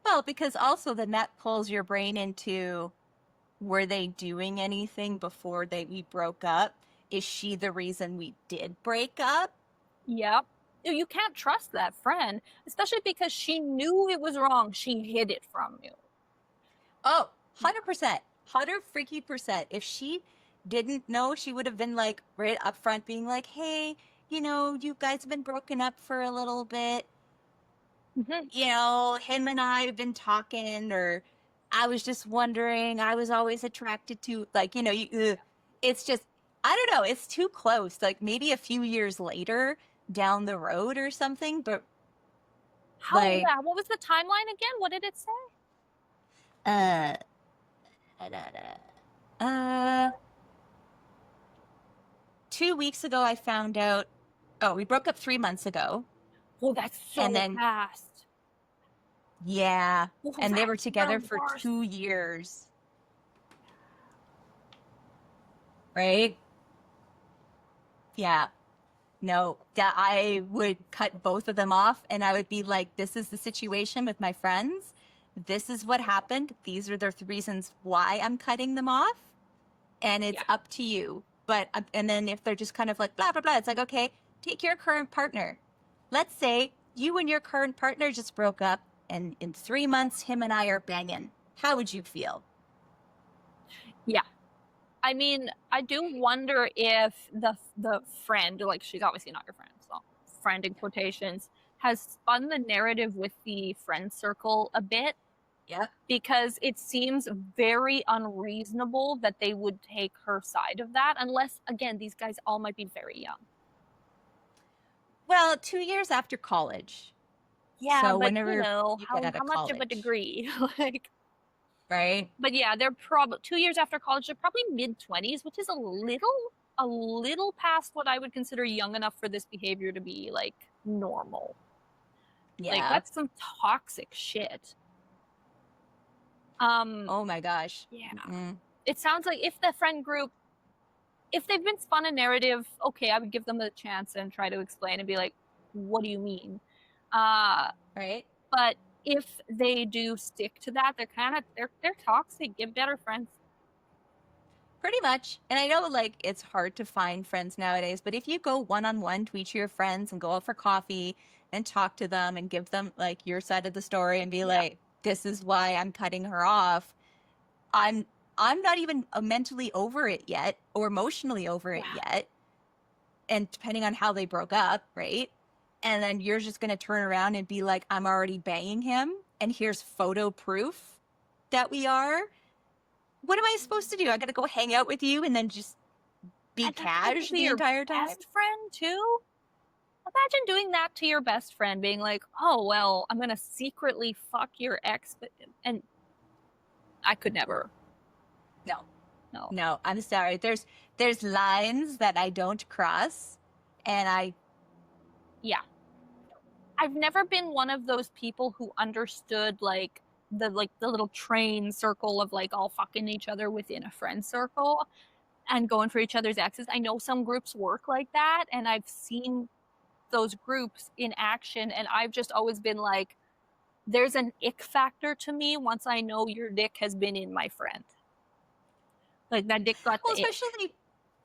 Well, because also then that pulls your brain into, were they doing anything before we broke up? Is she the reason we did break up? Yep. You can't trust that friend, especially because she knew it was wrong. She hid it from you. Oh, 100%. 100%. If she didn't know, she would have been like right up front being like, "Hey, you know, you guys have been broken up for a little bit. Mm-hmm. You know, him and I have been talking, or I was just wondering, I was always attracted to," like, you know, it's just, I don't know, it's too close. Like maybe a few years later down the road or something, but What was the timeline again? What did it say? uh, 2 weeks ago, I found out. Oh, we broke up 3 months ago. Oh, that's so fast. Yeah. And they were together for 2 years. Right? Yeah. No, that I would cut both of them off and I would be like, this is the situation with my friends. This is what happened. These are the reasons why I'm cutting them off. And it's up to you. But, and then if they're just kind of like, blah, blah, blah, it's like, okay, take your current partner. Let's say you and your current partner just broke up and in 3 months, him and I are banging. How would you feel? Yeah. I mean, I do wonder if the friend, like, she's obviously not your friend, so friend in quotations, has spun the narrative with the friend circle a bit. Yeah. Because it seems very unreasonable that they would take her side of that, unless, again, these guys all might be very young. Well, 2 years after college. Yeah, so but whenever you know, you get out how of much of a college. degree? Like, right? But yeah, they're probably 2 years after college. They're probably mid-20s, which is a little past what I would consider young enough for this behavior to be like normal. Yeah. Like, that's some toxic shit. Oh my gosh. Yeah. Mm. It sounds like if the friend group, if they've been spun a narrative, okay, I would give them a chance and try to explain and be like, what do you mean? Right? But if they do stick to that, they're toxic. Get better friends. Pretty much. And I know like it's hard to find friends nowadays, but if you go one-on-one to each of your friends and go out for coffee and talk to them and give them like your side of the story and be like, this is why I'm cutting her off. I'm I'm not even mentally over it yet or emotionally over it yet. And depending on how they broke up, right? And then you're just going to turn around and be like, I'm already banging him. And here's photo proof that we are. What am I supposed to do? I got to go hang out with you and then just be And that's going cash to be the your entire time? best friend too. Imagine doing that to your best friend, being like, "Oh well, I'm gonna secretly fuck your ex," and I could never. No. No. No, I'm sorry. There's lines that I don't cross, and Yeah. I've never been one of those people who understood like the little train circle of like all fucking each other within a friend circle and going for each other's exes. I know some groups work like that, and I've seen those groups in action, and I've just always been like, there's an ick factor to me once I know your dick has been in my friend. Like that dick got well, the ick. especially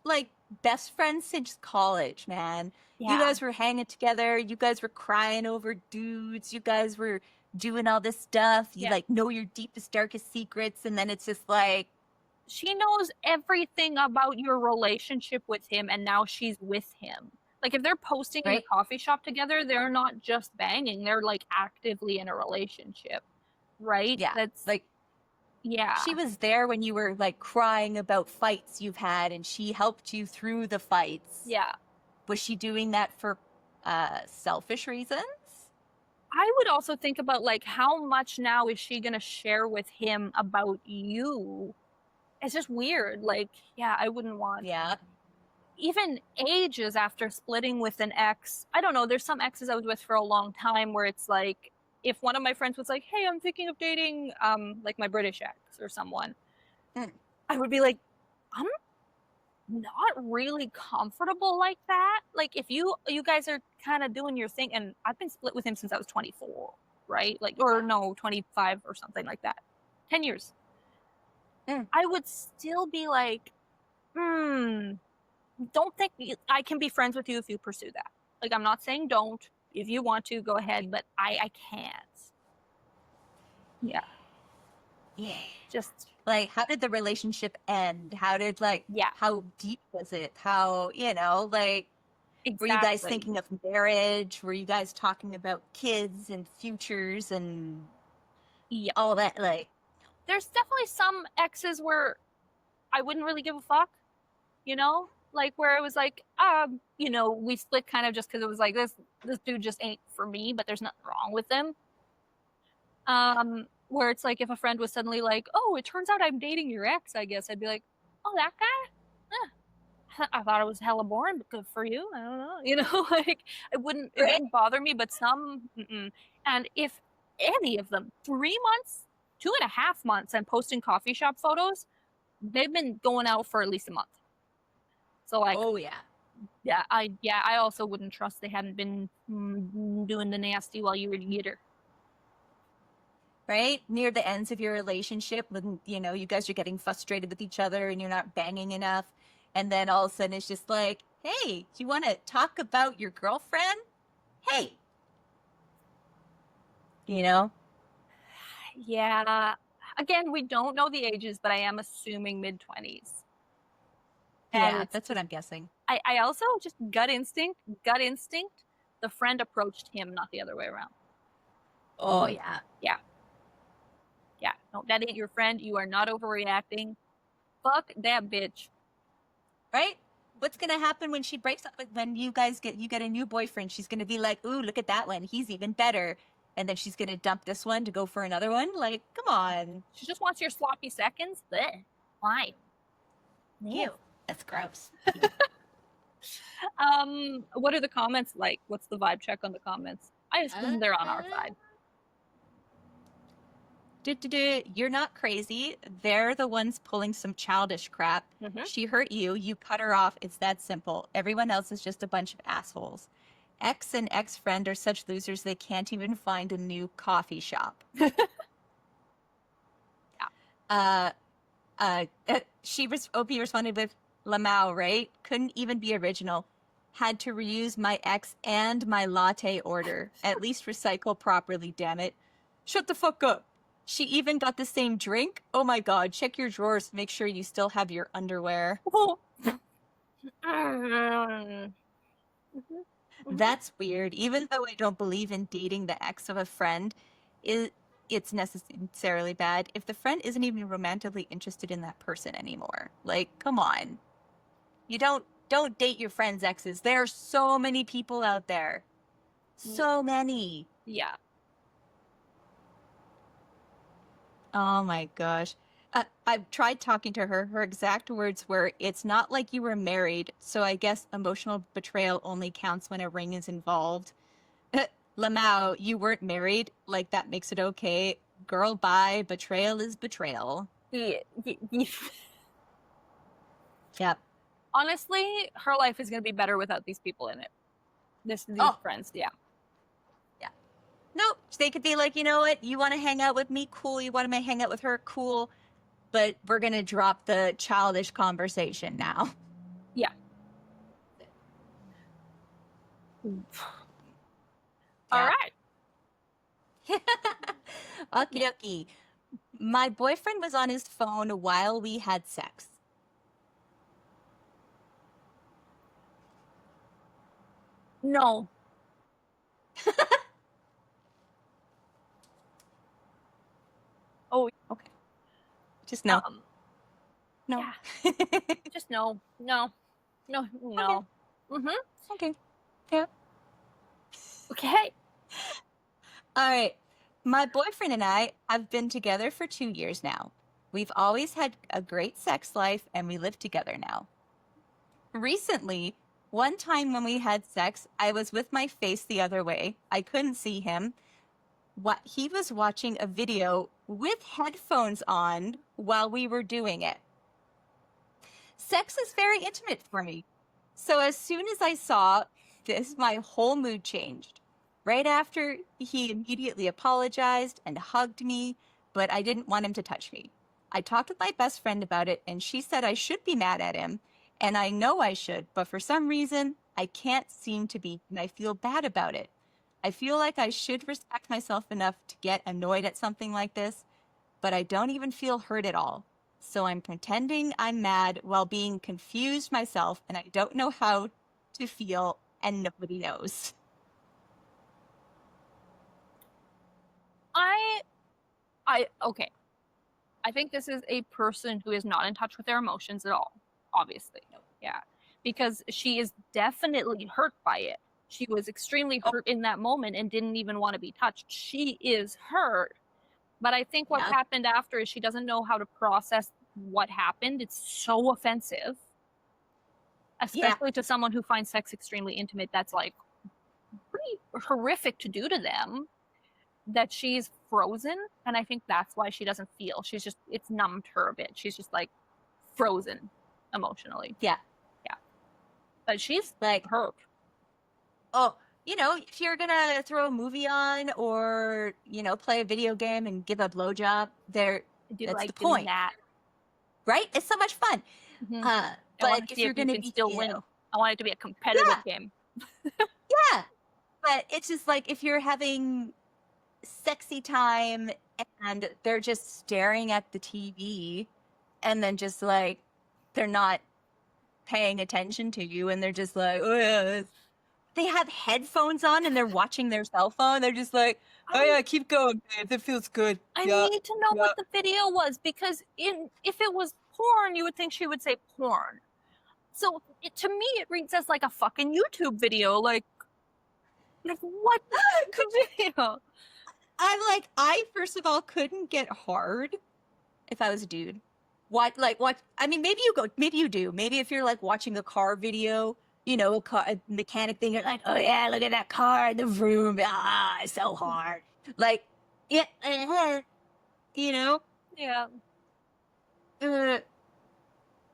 like best friends since college, man. Yeah. You guys were hanging together. You guys were crying over dudes. You guys were doing all this stuff. You like know your deepest, darkest secrets, and then it's just like she knows everything about your relationship with him, and now she's with him. Like if they're posting in the coffee shop together, they're not just banging, they're like actively in a relationship, right? Yeah, That's like she was there when you were like crying about fights you've had, and she helped you through the fights. Yeah. Was she doing that for selfish reasons? I would also think about like how much now is she gonna share with him about you? It's just weird. Like, yeah, I wouldn't want. Yeah. Even ages after splitting with an ex, I don't know, there's some exes I was with for a long time where it's like, if one of my friends was like, hey, I'm thinking of dating like my British ex or someone, I would be like, I'm not really comfortable like that. Like if you guys are kind of doing your thing, and I've been split with him since I was 24, right? Like, or no, 25 or something like that. 10 years. I would still be like, don't think I can be friends with you if you pursue that. Like, I'm not saying don't. If you want to, go ahead, but I can't. Yeah. Yeah. Just like, how did the relationship end? How did how deep was it? How, like, were you guys thinking of marriage? Were you guys talking about kids and futures and all that? Like, there's definitely some exes where I wouldn't really give a fuck, like where it was like, we split kind of just because it was like this dude just ain't for me, but there's nothing wrong with him. Where it's like if a friend was suddenly like, oh, it turns out I'm dating your ex, I guess I'd be like, oh, that guy? I thought it was hella boring, but good for you. I don't know, like it wouldn't bother me, but some, and if any of them 3 months, 2.5 months, and posting coffee shop photos, they've been going out for at least a month. So like, oh yeah, I also wouldn't trust they hadn't been doing the nasty while you were together. Right near the ends of your relationship, when you guys are getting frustrated with each other and you're not banging enough, and then all of a sudden it's just like, hey, do you want to talk about your girlfriend? Hey, Yeah. Again, we don't know the ages, but I am assuming mid-20s. Yeah, that's what I'm guessing. I also just gut instinct, the friend approached him, not the other way around. Oh, yeah. Yeah. Yeah. No, that ain't your friend. You are not overreacting. Fuck that bitch. Right? What's going to happen when she breaks up when you get a new boyfriend? She's going to be like, ooh, look at that one. He's even better. And then she's going to dump this one to go for another one. Like, come on. She just wants your sloppy seconds. Blech. Why? Ew. That's gross. What are the comments like? What's the vibe check on the comments? I assume they're on our side. You're not crazy. They're the ones pulling some childish crap. Mhm. She hurt you. You cut her off. It's that simple. Everyone else is just a bunch of assholes. Ex and ex-friend are such losers they can't even find a new coffee shop. Yeah. OP responded with Lamau, right? Couldn't even be original. Had to reuse my ex and my latte order. At least recycle properly, damn it. Shut the fuck up. She even got the same drink? Oh my god, check your drawers. Make sure you still have your underwear. Mhm. That's weird. Even though I don't believe in dating the ex of a friend, it's necessarily bad if the friend isn't even romantically interested in that person anymore. Like, come on. You don't date your friend's exes. There are so many people out there. So many. Yeah. Oh my gosh. I've tried talking to her. Her exact words were, "It's not like you were married, so I guess emotional betrayal only counts when a ring is involved." Lamau, you weren't married. Like, that makes it okay. Girl, bye. Betrayal is betrayal. Yeah. Yep. Honestly, her life is going to be better without these people in it. These friends, yeah. Yeah. Nope. They could be like, you know what? You want to hang out with me? Cool. You want to hang out with her? Cool. But we're going to drop the childish conversation now. Yeah. All right. Okie dokie. My boyfriend was on his phone while we had sex. No. Oh, okay. Just no. No. Yeah. Just no. No. No. No. Okay. Mhm. Okay. Yeah. Okay. All right. My boyfriend and I have been together for 2 years now. We've always had a great sex life and we live together now. Recently, one time when we had sex, I was with my face the other way. I couldn't see him. He was watching a video with headphones on while we were doing it. Sex is very intimate for me. So as soon as I saw this, my whole mood changed. Right after, he immediately apologized and hugged me, but I didn't want him to touch me. I talked with my best friend about it, and she said I should be mad at him, and I know I should, but for some reason, I can't seem to be, and I feel bad about it. I feel like I should respect myself enough to get annoyed at something like this, but I don't even feel hurt at all. So I'm pretending I'm mad while being confused myself, and I don't know how to feel, and nobody knows. Okay. I think this is a person who is not in touch with their emotions at all, obviously. Yeah. Because she is definitely hurt by it. She was extremely hurt in that moment and didn't even want to be touched. She is hurt. But I think what happened after is she doesn't know how to process what happened. It's so offensive. Especially to someone who finds sex extremely intimate. That's like pretty horrific to do to them. That she's frozen, and I think that's why she doesn't feel. She's just, it's numbed her a bit. She's just like frozen emotionally. Yeah. But she's like hurt. Oh, if you're gonna throw a movie on or, play a video game and give a blowjob, that's like the point. That. Right? It's so much fun. Mm-hmm. But if you're gonna be still win, I want it to be a competitive game. Yeah. But it's just like if you're having sexy time and they're just staring at the TV and then just like they're not paying attention to you and they're just like, oh yeah, they have headphones on and they're watching their cell phone. They're just like, oh yeah, keep going, babe. It feels good. I need to know what the video was, because if it was porn, you would think she would say porn. So to me, it reads as like a fucking YouTube video. Like what video? I'm like, I first of all couldn't get hard if I was a dude. What? I mean, maybe you do. Maybe if you're like watching a car video, a mechanic thing, you're like, oh yeah, look at that car in the room. Ah, it's so hard. Like, yeah. You know? Yeah.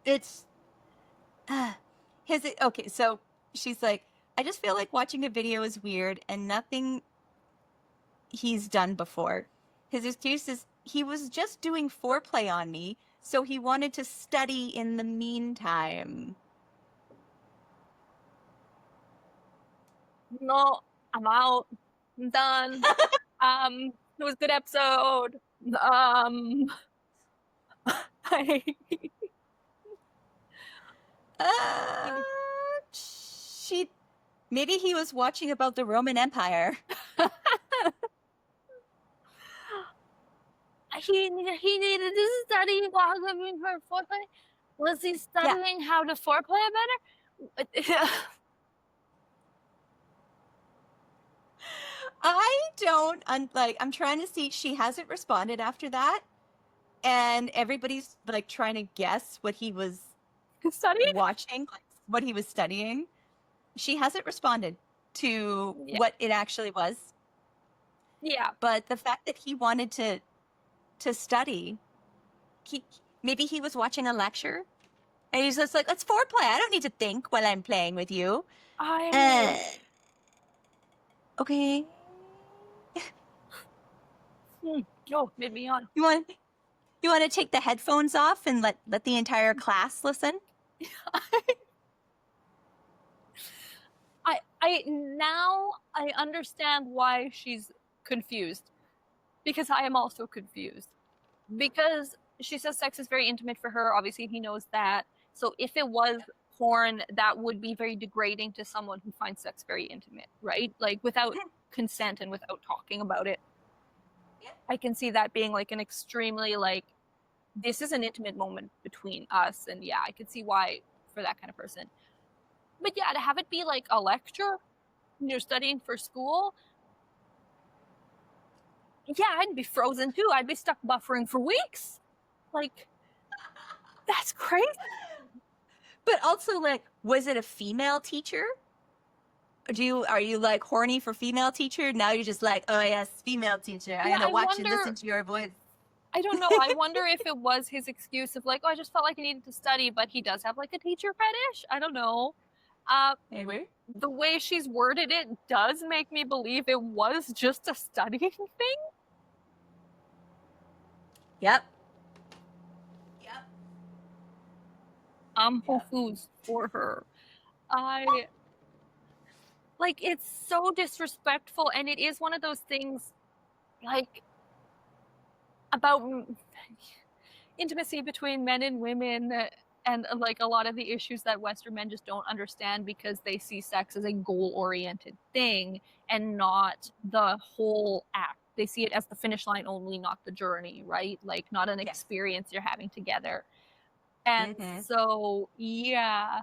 It's okay, so she's like, I just feel like watching a video is weird and nothing he's done before. His excuse is he was just doing foreplay on me, so he wanted to study in the meantime. No, I'm out. I'm done. It was a good episode. I, She maybe he was watching about the Roman Empire. he needed to study while living for foreplay. Was he studying how to foreplay better? I don't I'm trying to see. She hasn't responded after that, and everybody's like trying to guess what he was Studying? watching, what he was studying. She hasn't responded to what it actually was. Yeah. But the fact that he wanted to study, maybe he was watching a lecture, and he's just like, "Let's foreplay. I don't need to think while I'm playing with you." Okay. Oh, made me on. You want to take the headphones off and let the entire class listen? I understand why she's confused, because I am also confused. Because she says sex is very intimate for her. Obviously, he knows that. So if it was porn, that would be very degrading to someone who finds sex very intimate, right? Like without consent and without talking about it. I can see that being like an extremely like, this is an intimate moment between us, and yeah, I could see why for that kind of person. But yeah, to have it be like a lecture when you're studying for school, yeah, I'd be frozen too. I'd be stuck buffering for weeks. Like, that's crazy. But also, like, was it a female teacher? Are you like horny for female teacher? Now you're just like, oh yes, female teacher. I'm gonna watch and listen to your voice. I don't know. I wonder if it was his excuse of like, oh, I just felt like I needed to study, but he does have like a teacher fetish. I don't know. Anyway, the way she's worded it does make me believe it was just a studying thing. Yep. Whole foods for her. Like, it's so disrespectful, and it is one of those things, like, about intimacy between men and women, and like a lot of the issues that Western men just don't understand because they see sex as a goal-oriented thing and not the whole act. They see it as the finish line only, not the journey, right? Like, not an experience you're having together. And so, yeah,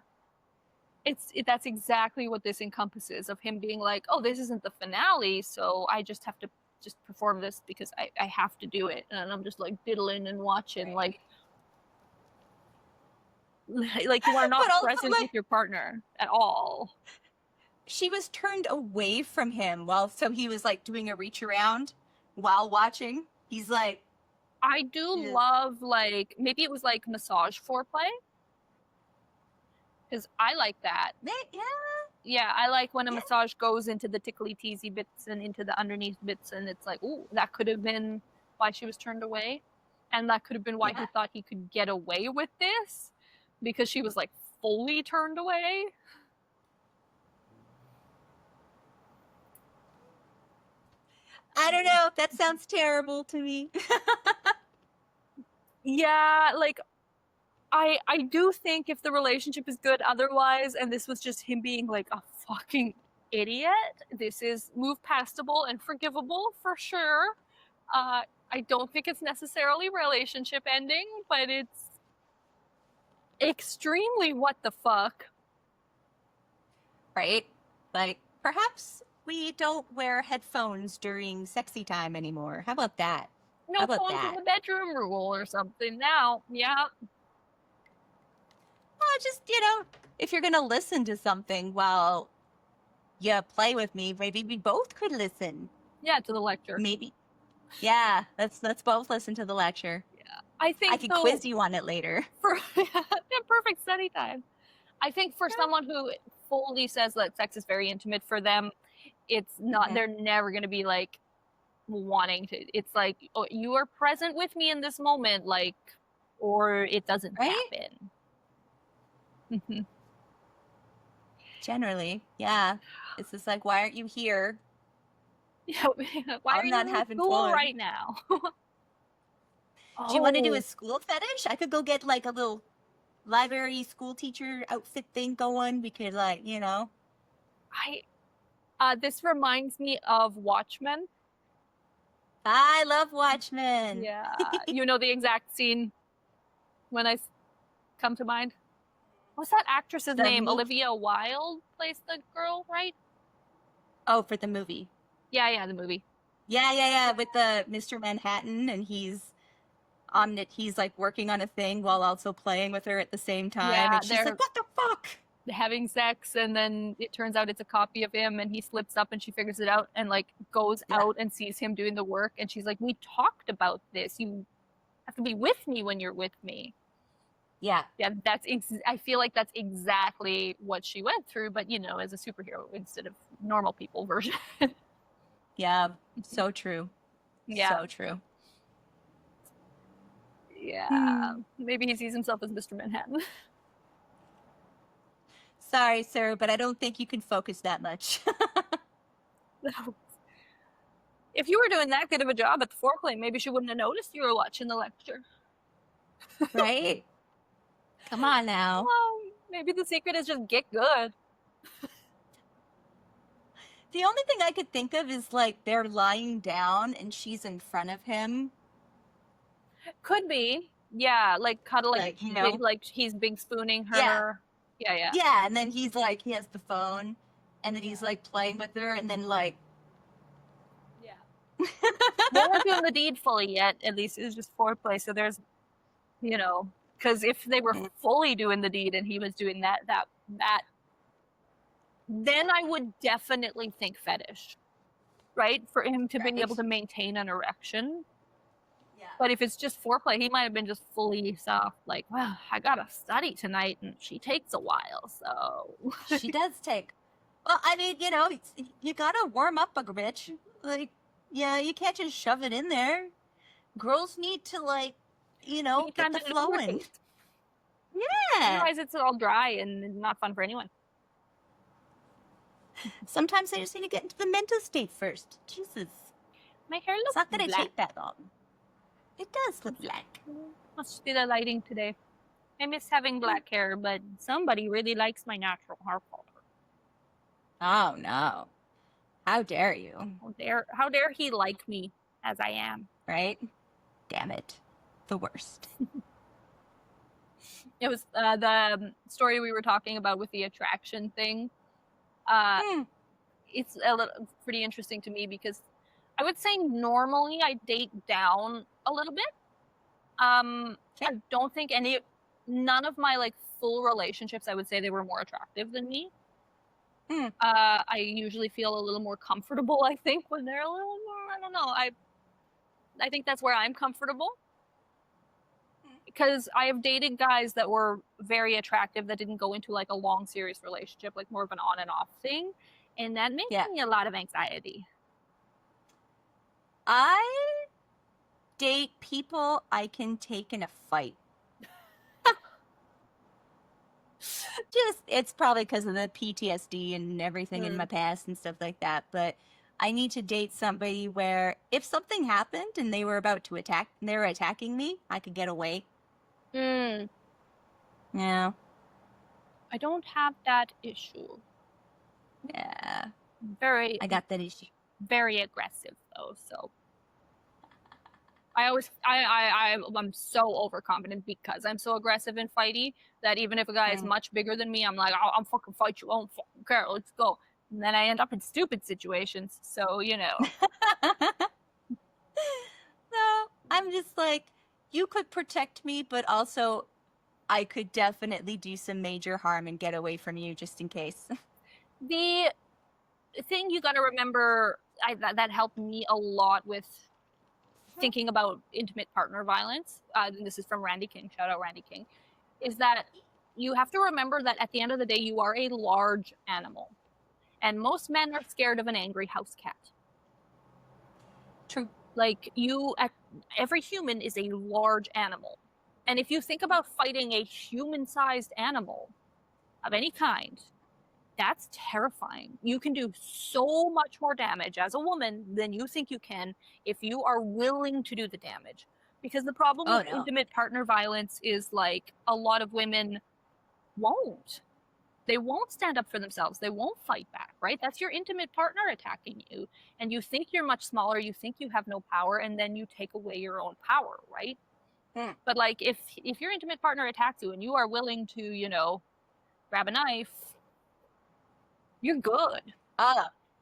that's exactly what this encompasses, of him being like, oh, this isn't the finale, so I just have to just perform this because I have to do it. And I'm just like diddling and watching, like you are not present with your partner at all. She was turned away from him so he was like doing a reach around while watching. He's like, I do love, like, maybe it was like massage foreplay, because I like that. Yeah, I like when a massage goes into the tickly teasy bits and into the underneath bits, and it's like, ooh, that could have been why she was turned away, and that could have been why he thought he could get away with this, because she was like fully turned away. I don't know. That sounds terrible to me. Yeah, like, I do think if the relationship is good otherwise, and this was just him being like a fucking idiot, this is move pastable and forgivable for sure. I don't think it's necessarily relationship ending, but it's extremely what the fuck. Right? Like, perhaps we don't wear headphones during sexy time anymore. How about that? No phones in the bedroom rule or something now. Yeah. Well, just, if you're going to listen to something while you play with me, maybe we both could listen. Yeah, to the lecture. Maybe. Yeah, let's both listen to the lecture. I I think could though, quiz you on it later. for perfect study time. I think for someone who fully says that sex is very intimate for them, it's not. Mhm. They're never going to be like wanting to. It's like, oh, you are present with me in this moment, like, or it doesn't Right? happen. Generally, yeah. It's just like, why aren't you here? Yeah, why are I'm you not in having school fun. right now? Do you want to do a Oh, school fetish? I could go get like a little library school teacher outfit thing going. We could like, I this reminds me of Watchmen. I love Watchmen. Yeah, you know the exact scene when come to mind. What's that actress's The name? move. Olivia Wilde plays the girl, right? Oh, for the movie. Yeah, the movie. Yeah. With the Mr. Manhattan, and he's on it. He's like working on a thing while also playing with her at the same time, Yeah, and she's they're like, "What the fuck?" having sex, and then it turns out it's a copy of him, and he slips up, and she figures it out, and like goes Yeah. out and sees him doing the work, and she's like, "We talked about this. You have to be with me when you're with me." Yeah. Yeah, I feel like that's exactly what she went through, but as a superhero instead of normal people version. Yeah. So true. Yeah, So true. yeah. Hmm. Maybe he sees himself as Mr. Manhattan. Sorry, sir, but I don't think you can focus that much. If you were doing that good of a job at the foreplay, maybe she wouldn't have noticed you were watching the lecture. Right? Come on now. Well, maybe the secret is just get good. The only thing I could think of is like they're lying down and she's in front of him. Could be. Yeah, like cuddling, Like, like he's big spooning Yeah. her. Yeah. Yeah. And then he's like, he has the phone and then he's like playing with her and then like, Yeah. They weren't doing the deed fully yet, at least it was just foreplay. So there's, because if they were fully doing the deed and he was doing that, then I would definitely think fetish, right? For him to be able to maintain an erection. Yeah. But if it's just foreplay, he might have been just fully soft, like, well, I gotta study tonight, and she takes a while, so. She does take. Well, I mean, you gotta warm up a bitch. Like, yeah, you can't just shove it in there. Girls need to like, get the flow in. Yeah. Otherwise, it's all dry and not fun for anyone. Sometimes I just need to get into the mental state first. Jesus. My hair looks It's not gonna black. take that long. It does look black. Must be the lighting today. I miss having black hair, but somebody really likes my natural hair color. Oh no. How dare you? How dare he like me as I am? Right? Damn it. The worst. It was the story we were talking about with the attraction thing. It's pretty interesting to me because I would say normally I date down a little bit. I don't think none of my like full relationships, I would say they were more attractive than me. I usually feel a little more comfortable, I think, when they're a little more, I don't know. I think that's where I'm comfortable. Because I have dated guys that were very attractive that didn't go into like a long, serious relationship, like more of an on and off thing. And that makes me a lot of anxiety. I date people I can take in a fight. It's probably because of the PTSD and everything in my past and stuff like that. But I need to date somebody where if something happened and they were about to attack, they were attacking me, I could get away. Yeah. I don't have that issue. Yeah. I got that issue. Very aggressive though, so. I'm so overconfident because I'm so aggressive and fighty that even if a guy is much bigger than me, I'm like, I'll fucking fight you. I don't fucking care. Let's go. And then I end up in stupid situations. So, No, I'm just like, you could protect me, but also I could definitely do some major harm and get away from you just in case. The thing you got to remember that helped me a lot with thinking about intimate partner violence, and this is from Randy King, shout out Randy King, is that you have to remember that at the end of the day, you are a large animal. And most men are scared of an angry house cat. True. Like, every human is a large animal. And if you think about fighting a human-sized animal of any kind, that's terrifying. You can do so much more damage as a woman than you think you can if you are willing to do the damage. Because the problem with intimate partner violence is, like, a lot of women won't. They won't stand up for themselves. They won't fight back, right? That's your intimate partner attacking you. And you think you're much smaller, you think you have no power, and then you take away your own power, right? But, like, if your intimate partner attacks you and you are willing to, you know, grab a knife, you're good.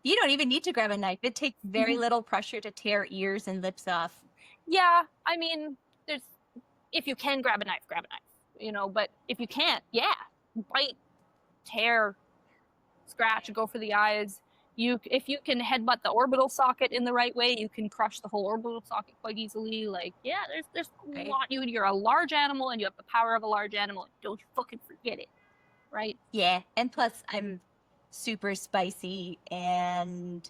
You don't even need to grab a knife. It takes very little pressure to tear ears and lips off. Yeah, I mean, if you can grab a knife, you know, but if you can't, yeah, bite, tear, scratch, go for the eyes. If you can headbutt the orbital socket in the right way, you can crush the whole orbital socket quite easily. Like, yeah, there's a lot. You're a large animal and you have the power of a large animal. Don't you fucking forget it, right? Yeah, and plus I'm super spicy and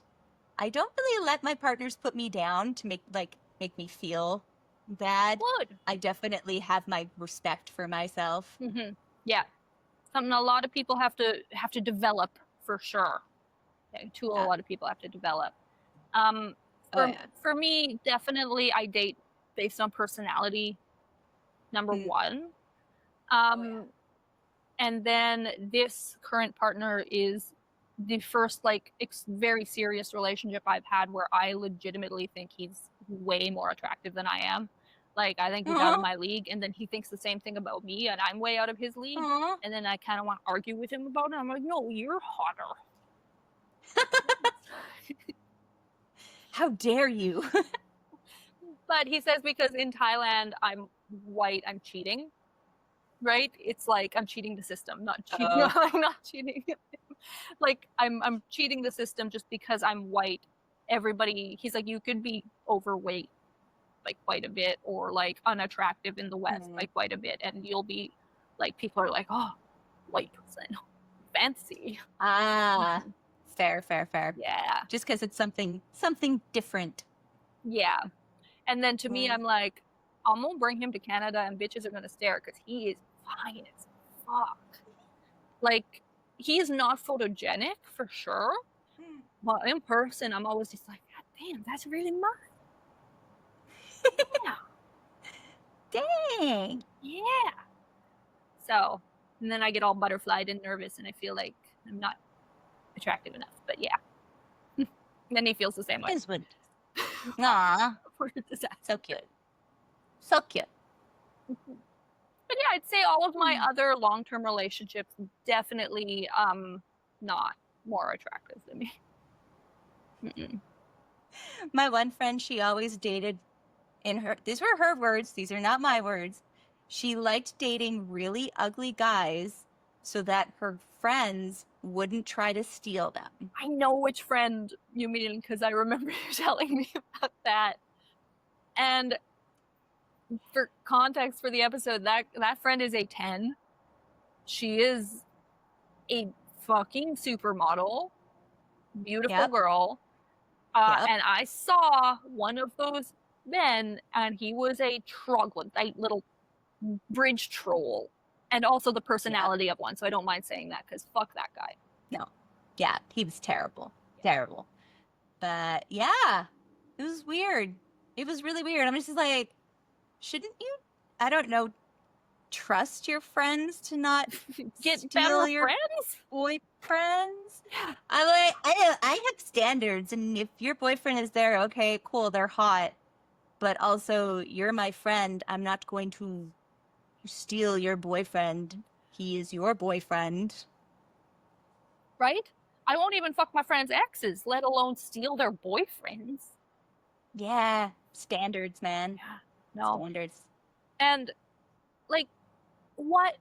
I don't really let my partners put me down to make me feel bad. Good. I definitely have my respect for myself. Yeah, something a lot of people have to develop for sure. A lot of people have to develop. For me, definitely, I date based on personality. Number one. And then this current partner is the first, like, very serious relationship I've had where I legitimately think he's way more attractive than I am. Like, I think he's out of my league, and then he thinks the same thing about me, and I'm way out of his league. And then I kind of want to argue with him about it. I'm like, no, you're hotter. How dare you? But he says because in Thailand, I'm white, I'm cheating. Right? It's like I'm cheating the system, not cheating. I'm not cheating. Like, I'm cheating the system just because I'm white. He's like, you could be overweight by quite a bit, or like unattractive in the West by quite a bit, and you'll be like, people are like, oh, white person, fancy. Fair. Yeah. Just because it's something different. Yeah. And then to me, I'm like, I'm gonna bring him to Canada and bitches are gonna stare because he is fine as fuck. Like, he is not photogenic for sure, but in person, I'm always just like, God damn, that's really mine. Yeah. Dang. Yeah. So, and then I get all butterflied and nervous, and I feel like I'm not attractive enough. But yeah. And then he feels the same way. Aww. So cute. So cute. But yeah, I'd say all of my other long-term relationships definitely not more attractive than me. My one friend, she always dated these were her words, these are not my words. She liked dating really ugly guys so that her friends wouldn't try to steal them. I know which friend you mean because I remember you telling me about that. And for context for the episode, that friend is a 10. She is a fucking supermodel, beautiful girl. And I saw one of those men, and he was a troglodyte, little bridge troll, and also the personality of one. So I don't mind saying that because fuck that guy. No. Yeah, he was terrible. Terrible. But yeah, it was weird. It was really weird. I'm just like, shouldn't you, I don't know, trust your friends to not get better your friends? Boyfriends? I have standards, and if your boyfriend is there, okay, cool, they're hot. But also, you're my friend. I'm not going to steal your boyfriend. He is your boyfriend. Right? I won't even fuck my friends' exes, let alone steal their boyfriends. Yeah, standards, man. Yeah, no. Standards. And, like, what,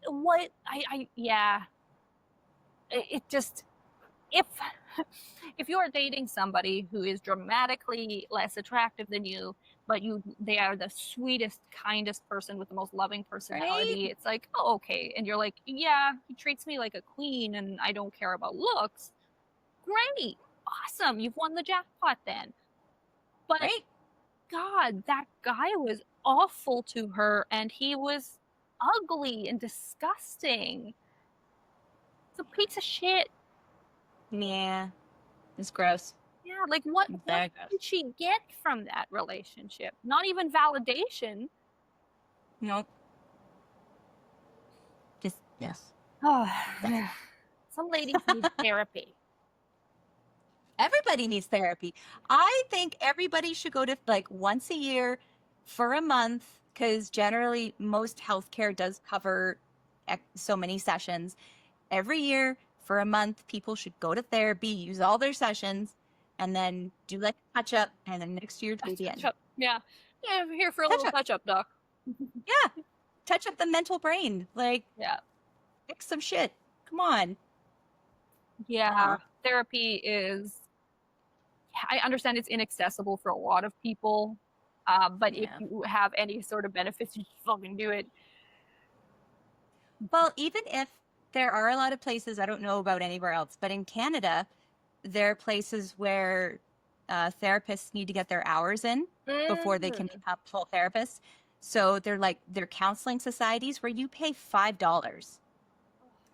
it just, if, if you are dating somebody who is dramatically less attractive than you, but they are the sweetest, kindest person with the most loving Right? personality, it's like, oh, okay. And you're like, yeah, he treats me like a queen and I don't care about looks. Great. Awesome. You've won the jackpot then. But Right? God, that guy was awful to her and he was ugly and disgusting. It's a piece of shit. Yeah. It's gross. Yeah, like what Very gross. did she get from that relationship? Not even validation. Nope. Just, yes. Oh, some ladies need therapy. Everybody needs therapy. I think everybody should go to like once a year for a month because generally most healthcare does cover so many sessions. Every year for a month, people should go to therapy, use all their sessions, and then do like a touch up, and then next year do it again. Yeah. Yeah, I'm here for a little touch up, doc. Yeah. Touch up the mental brain. Like, yeah. Fix some shit. Come on. Yeah. Therapy is, I understand it's inaccessible for a lot of people. But if you have any sort of benefits, you just fucking do it. Well, even if there are a lot of places, I don't know about anywhere else, but in Canada, there are places where therapists need to get their hours in before they can become full therapists. So they're counseling societies where you pay $5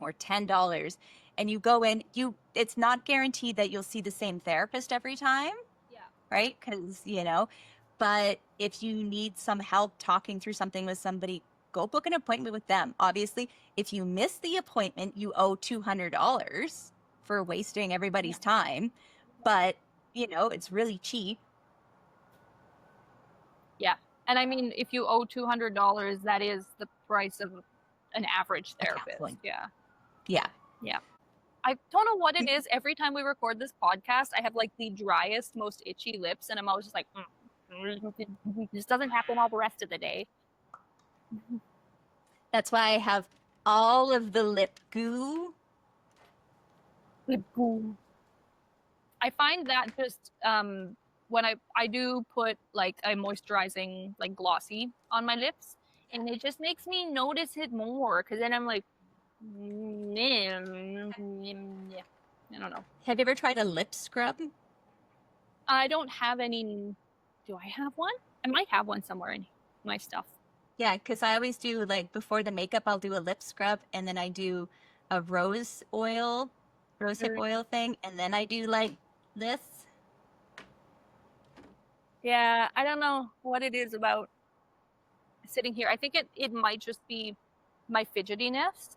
or $10 and you go in, it's not guaranteed that you'll see the same therapist every time. Yeah. Right? Because, but if you need some help talking through something with somebody, go book an appointment with them. Obviously, if you miss the appointment, you owe $200 for wasting everybody's time. But, it's really cheap. Yeah. And I mean, if you owe $200, that is the price of an average therapist. Yeah. Yeah. Yeah. I don't know what it is. Every time we record this podcast, I have like the driest, most itchy lips, and I'm always just like, this doesn't happen all the rest of the day. That's why I have all of the lip goo. Lip goo. I find that just when I do put like a moisturizing like glossy on my lips, and it just makes me notice it more because then I'm like, I don't know. Have you ever tried a lip scrub? I don't have any. Do I have one? I might have one somewhere in my stuff. Yeah, because I always do like before the makeup, I'll do a lip scrub, and then I do a rosehip oil thing, and then I do like this. Yeah, I don't know what it is about sitting here. I think it might just be my fidgetiness.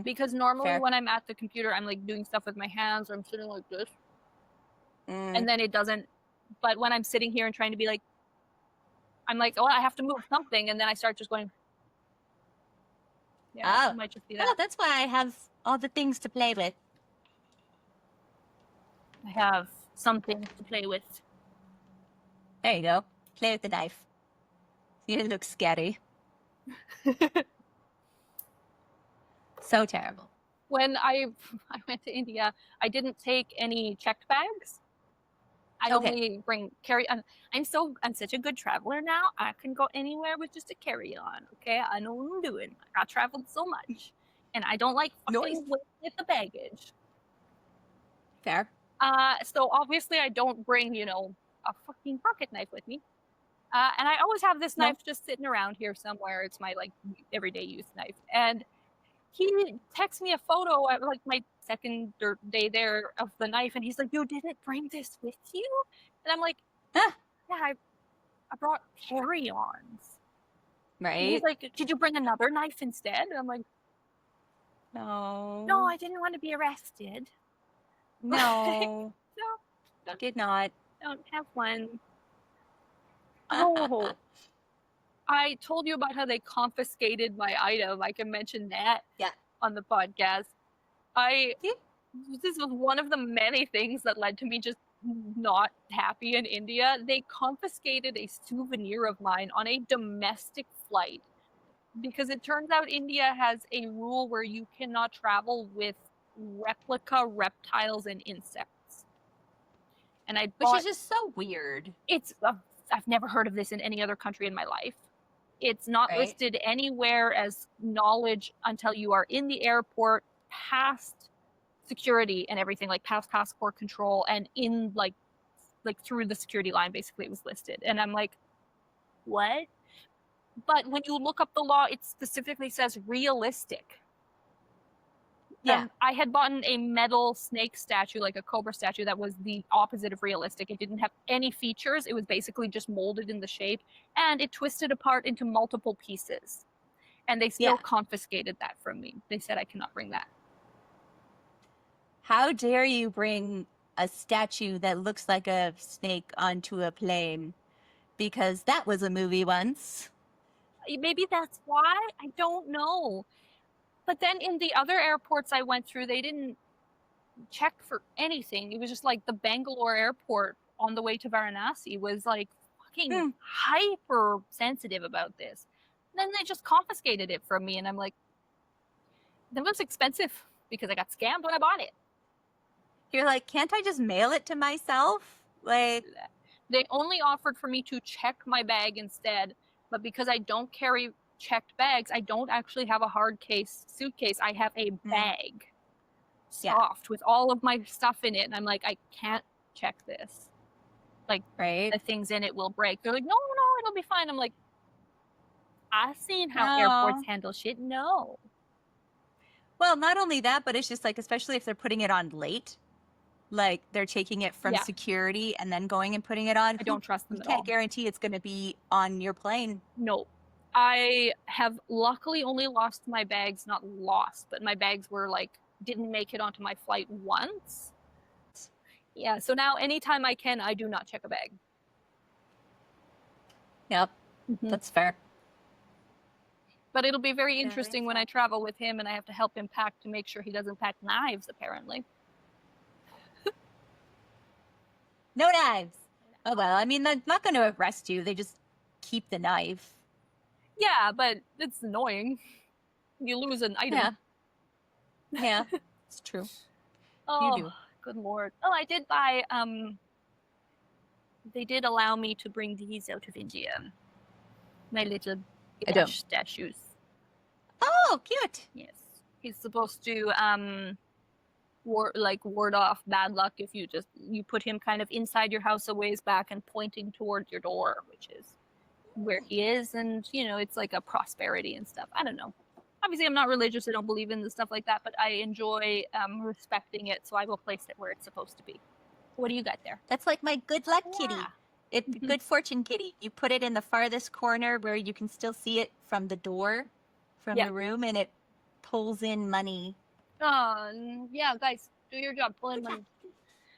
Because normally when I'm at the computer, I'm like doing stuff with my hands, or I'm sitting like this. And then it doesn't. But when I'm sitting here and trying to be like, I'm like, oh, I have to move something, and then I start just going. Yeah, it might just be that. Oh, that's why I have all the things to play with. I have something to play with. There you go. Play with the knife. You look scary. So terrible. When I went to India, I didn't take any checked bags. I only carry. I'm such a good traveler now. I can go anywhere with just a carry-on. Okay, I know what I'm doing. I traveled so much, and I don't like fucking with the baggage. Fair. So obviously I don't bring a fucking pocket knife with me. And I always have this knife just sitting around here somewhere. It's my like everyday use knife. And he texts me a photo at like my second day there of the knife, and he's like, "You didn't bring this with you?" And I'm like, "Yeah, I brought carry-ons." Right. And he's like, "Did you bring another knife instead?" And I'm like, "No, I didn't want to be arrested." No. No, did not. Don't have one. Oh. I told you about how they confiscated my item. I can mention that on the podcast. This was one of the many things that led to me just not happy in India. They confiscated a souvenir of mine on a domestic flight because it turns out India has a rule where you cannot travel with replica reptiles and insects. And I Which bought, is just so weird. I've never heard of this in any other country in my life. It's not Right. listed anywhere as knowledge until you are in the airport, past security and everything, like past passport control, and in like through the security line, basically it was listed. And I'm like, what? But when you look up the law, it specifically says realistic. Yeah. I had bought a metal snake statue, like a cobra statue, that was the opposite of realistic. It didn't have any features. It was basically just molded in the shape, and it twisted apart into multiple pieces. And they still confiscated that from me. They said I cannot bring that. How dare you bring a statue that looks like a snake onto a plane? Because that was a movie once. Maybe that's why. I don't know. But then in the other airports I went through, they didn't check for anything. It was just like the Bangalore airport on the way to Varanasi was like fucking hyper sensitive about this. And then they just confiscated it from me, and I'm like, that was expensive because I got scammed when I bought it. You're like, can't I just mail it to myself? Like, they only offered for me to check my bag instead, but because I don't carry checked bags, I don't actually have a hard case suitcase. I have a bag soft with all of my stuff in it, and I'm like, I can't check this. Like, the things in it will break. They're like, no, it'll be fine. I'm like, I've seen how airports handle shit. No. Well, not only that, but it's just like, especially if they're putting it on late, like they're taking it from security and then going and putting it on. I don't trust them at all. You can't guarantee it's going to be on your plane. No. I have luckily only lost my bags, not lost, but my bags were like, didn't make it onto my flight once. Yeah, so now anytime I can, I do not check a bag. Yep, that's fair. But it'll be very interesting when I travel with him and I have to help him pack to make sure he doesn't pack knives, apparently. No knives. Oh, well, I mean, they're not going to arrest you. They just keep the knife. Yeah, but it's annoying. You lose an item. Yeah, it's true. Oh, you do. Good Lord. Oh, I did buy, they did allow me to bring these out of India. My little statues. Oh, cute. Yes. He's supposed to ward off bad luck if you put him kind of inside your house a ways back and pointing towards your door, which is where he is, and it's like a prosperity and stuff. I don't know. Obviously, I'm not religious. I don't believe in the stuff like that, but I enjoy respecting it, so I will place it where it's supposed to be. What do you got there? That's like my good luck kitty. It's good fortune kitty. You put it in the farthest corner where you can still see it from the door, from the room, and it pulls in money. Yeah, guys, do your job. Pull in money.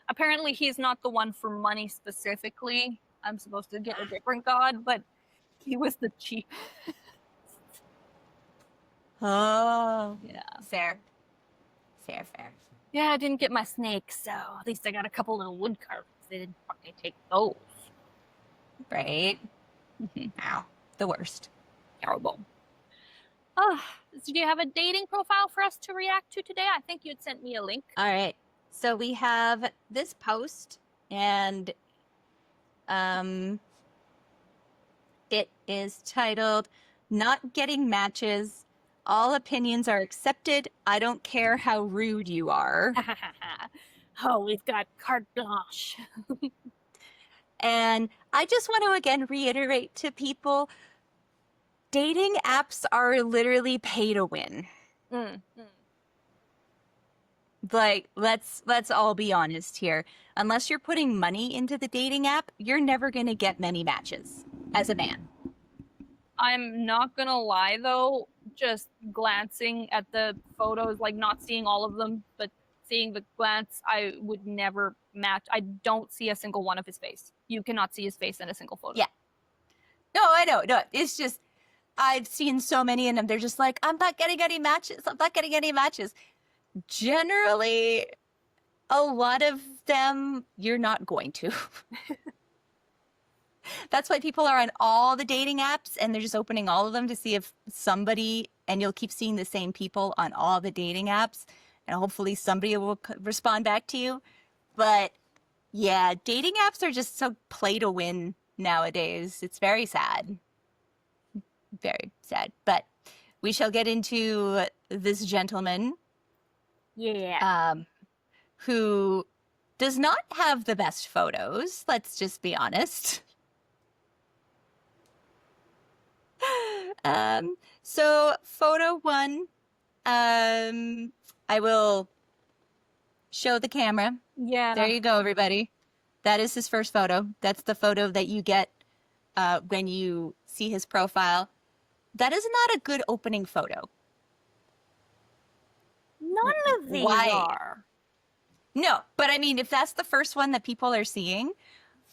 Apparently, he's not the one for money specifically. I'm supposed to get a different god, but he was the cheap. Oh. Yeah. Fair. Yeah, I didn't get my snake, so at least I got a couple little wood carvings. They didn't fucking take those. Right? Ow. The worst. Terrible. Oh, so do you have a dating profile for us to react to today? I think you'd sent me a link. All right. So we have this post, and it is titled, "Not Getting Matches. All opinions are accepted. I don't care how rude you are." Oh, we've got carte blanche. And I just want to again reiterate to people, dating apps are literally pay to win. Like, let's all be honest here. Unless you're putting money into the dating app, you're never going to get many matches as a man. I'm not gonna lie though, just glancing at the photos, like not seeing all of them, but seeing the glance, I would never match. I don't see a single one of his face. You cannot see his face in a single photo. Yeah. No, I know. No, it's just, I've seen so many of them. They're just like, I'm not getting any matches. I'm not getting any matches. Generally, a lot of them, you're not going to. That's why people are on all the dating apps, and they're just opening all of them to see if somebody, and you'll keep seeing the same people on all the dating apps. and hopefully somebody will respond back to you. But yeah, dating apps are just so play to win nowadays. It's very sad. Very sad. But we shall get into this gentleman who does not have the best photos. Let's just be honest. So photo one, I will show the camera. Yeah. There you go, everybody. That is his first photo. That's the photo that you get when you see his profile. That is not a good opening photo. None of these are. No, but I mean, if that's the first one that people are seeing,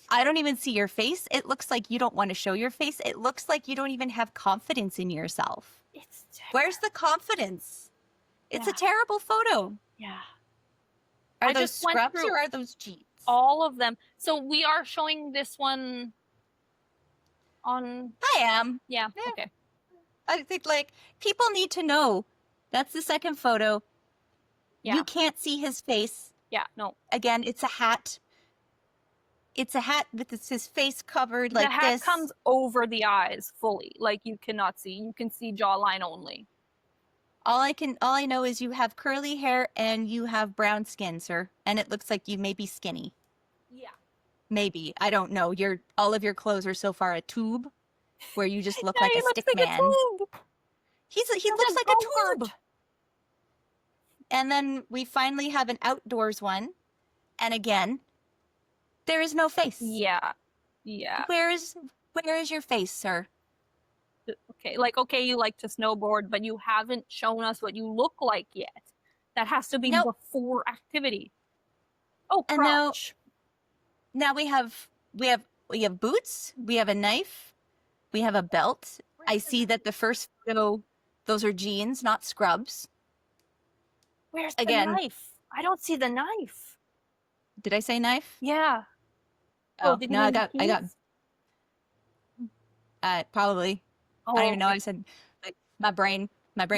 I don't even see your face. It looks like you don't want to show your face. It looks like you don't even have confidence in yourself. Where's the confidence? It's a terrible photo. Yeah. Are those scrubs or are those jeans? All of them. So we are showing this one on... I am. Yeah, okay. I think, like, people need to know. That's the second photo. Yeah. You can't see his face. Yeah, no. Again, it's a hat. It's a hat with his face covered like this. The hat comes over the eyes fully. Like, you cannot see. You can see jawline only. All I know is you have curly hair and you have brown skin, sir. And it looks like you may be skinny. Yeah. Maybe. I don't know. All of your clothes are so far a tube where you just look yeah, like a stick man. A tube. He looks like a tube. And then we finally have an outdoors one. And again, there is no face. Yeah. Yeah. Where is your face, sir? Okay, you like to snowboard, but you haven't shown us what you look like yet. That has to be before activity. Oh, crotch. And now we have boots, we have a knife, we have a belt. I see that the first photo, those are jeans, not scrubs. Where's the knife? I don't see the knife. Did I say knife? Yeah. Oh, no, I got probably. I don't even know. I said, like, my brain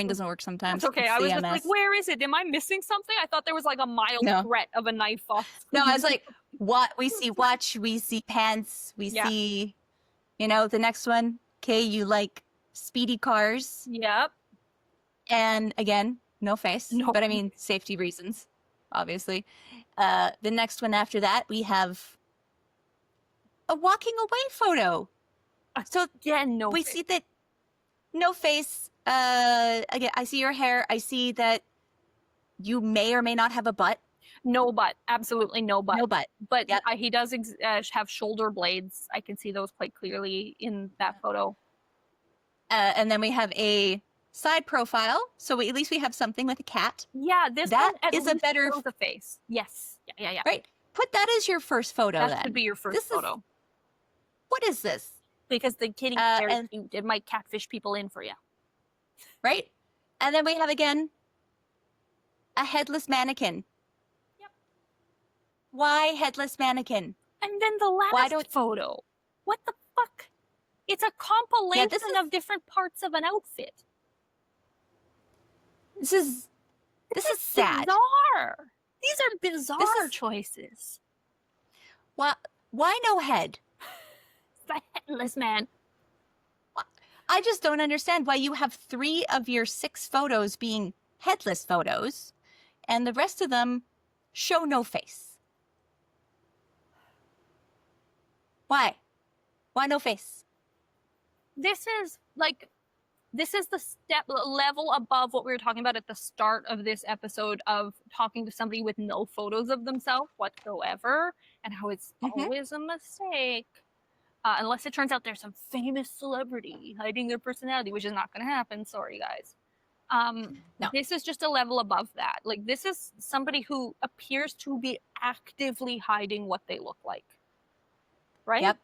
doesn't work sometimes. It's okay. I was just like, where is it? Am I missing something? I thought there was like a mild threat of a knife off. No, I was like, what? We see watch, we see pants, we see, the next one. Okay, you like speedy cars. Yep. And again, no face. No. But I mean, safety reasons, obviously. The next one after that, we have a walking away photo. So again, we see that no face. Again, I see your hair. I see that you may or may not have a butt. No butt. Absolutely no butt. No butt. But he does have shoulder blades. I can see those quite clearly in that photo. And then we have a side profile. So at least we have something with a cat. Yeah, this that one is a better the face. Yes. Yeah. Right. Put that as your first photo. That should be your first photo. What is this? Because the kitty very cute. It might catfish people in for you. Right? And then we have, again, a headless mannequin. Yep. Why headless mannequin? And then the last photo. What the fuck? It's a compilation of different parts of an outfit. This is sad. Bizarre. These are bizarre choices. Why no head? The headless man. I just don't understand why you have 3 of your 6 photos being headless photos and the rest of them show no face. Why? Why no face? This is the level above what we were talking about at the start of this episode of talking to somebody with no photos of themselves whatsoever and how it's always a mistake. Unless it turns out there's some famous celebrity hiding their personality, which is not going to happen. Sorry, guys. No. This is just a level above that. Like, this is somebody who appears to be actively hiding what they look like. Right? Yep.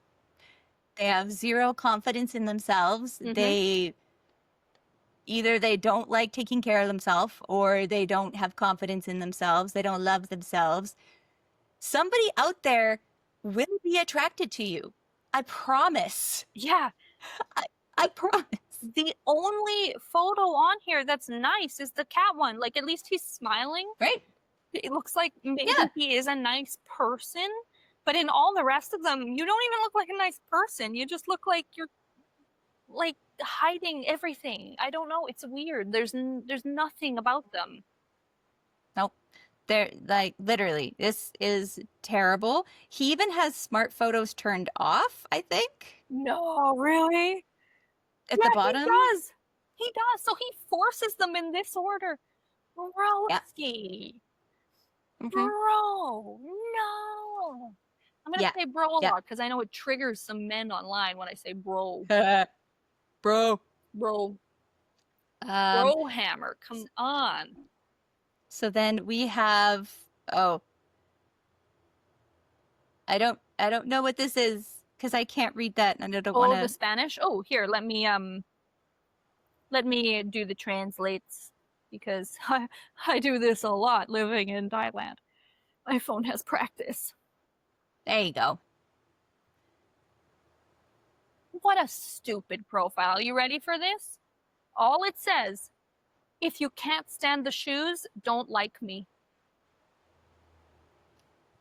They have zero confidence in themselves. They don't like taking care of themselves, or they don't have confidence in themselves. They don't love themselves. Somebody out there will be attracted to you. I promise. Yeah. I promise. The only photo on here that's nice is the cat one. Like, at least he's smiling. Right? It looks like maybe Yeah. he is a nice person, but in all the rest of them, you don't even look like a nice person. You just look like you're like hiding everything. I don't know. It's weird. There's nothing about them. Nope. They're like, literally, this is terrible. He even has smart photos turned off, I think, No, really? at the bottom. He does. He does. So he forces them in this order. Broski. Mhm. Bro, no. I'm gonna say bro a lot because I know it triggers some men online when I say bro. Bro. Bro. Bro hammer, come on. So then we have, I don't know what this is because I can't read that and I don't want to. The Spanish? Oh, here, let me do the translates because I do this a lot living in Thailand. My phone has practice. There you go. What a stupid profile. You ready for this? All it says, if you can't stand the shoes, don't like me.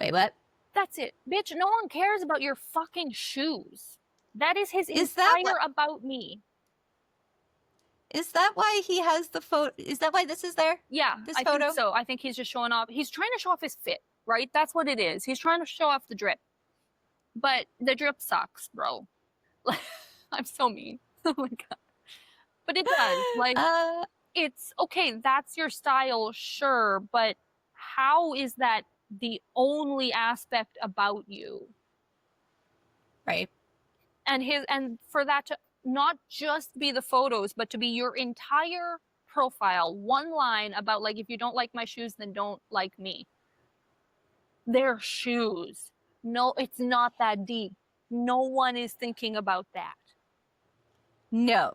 Wait, what? That's it. Bitch, no one cares about your fucking shoes. That is his entire about me. Is that why he has the photo? Is that why this is there? Yeah, this I photo? think so. I think he's just showing off. He's trying to show off his fit, right? That's what it is. He's trying to show off the drip. But the drip sucks, bro. I'm so mean. Oh my god. But it does. Like, it's okay, that's your style, sure, but how is that the only aspect about you? Right. And for that to not just be the photos, but to be your entire profile, one line about like, if you don't like my shoes, then don't like me. They're shoes. No, it's not that deep. No one is thinking about that. No.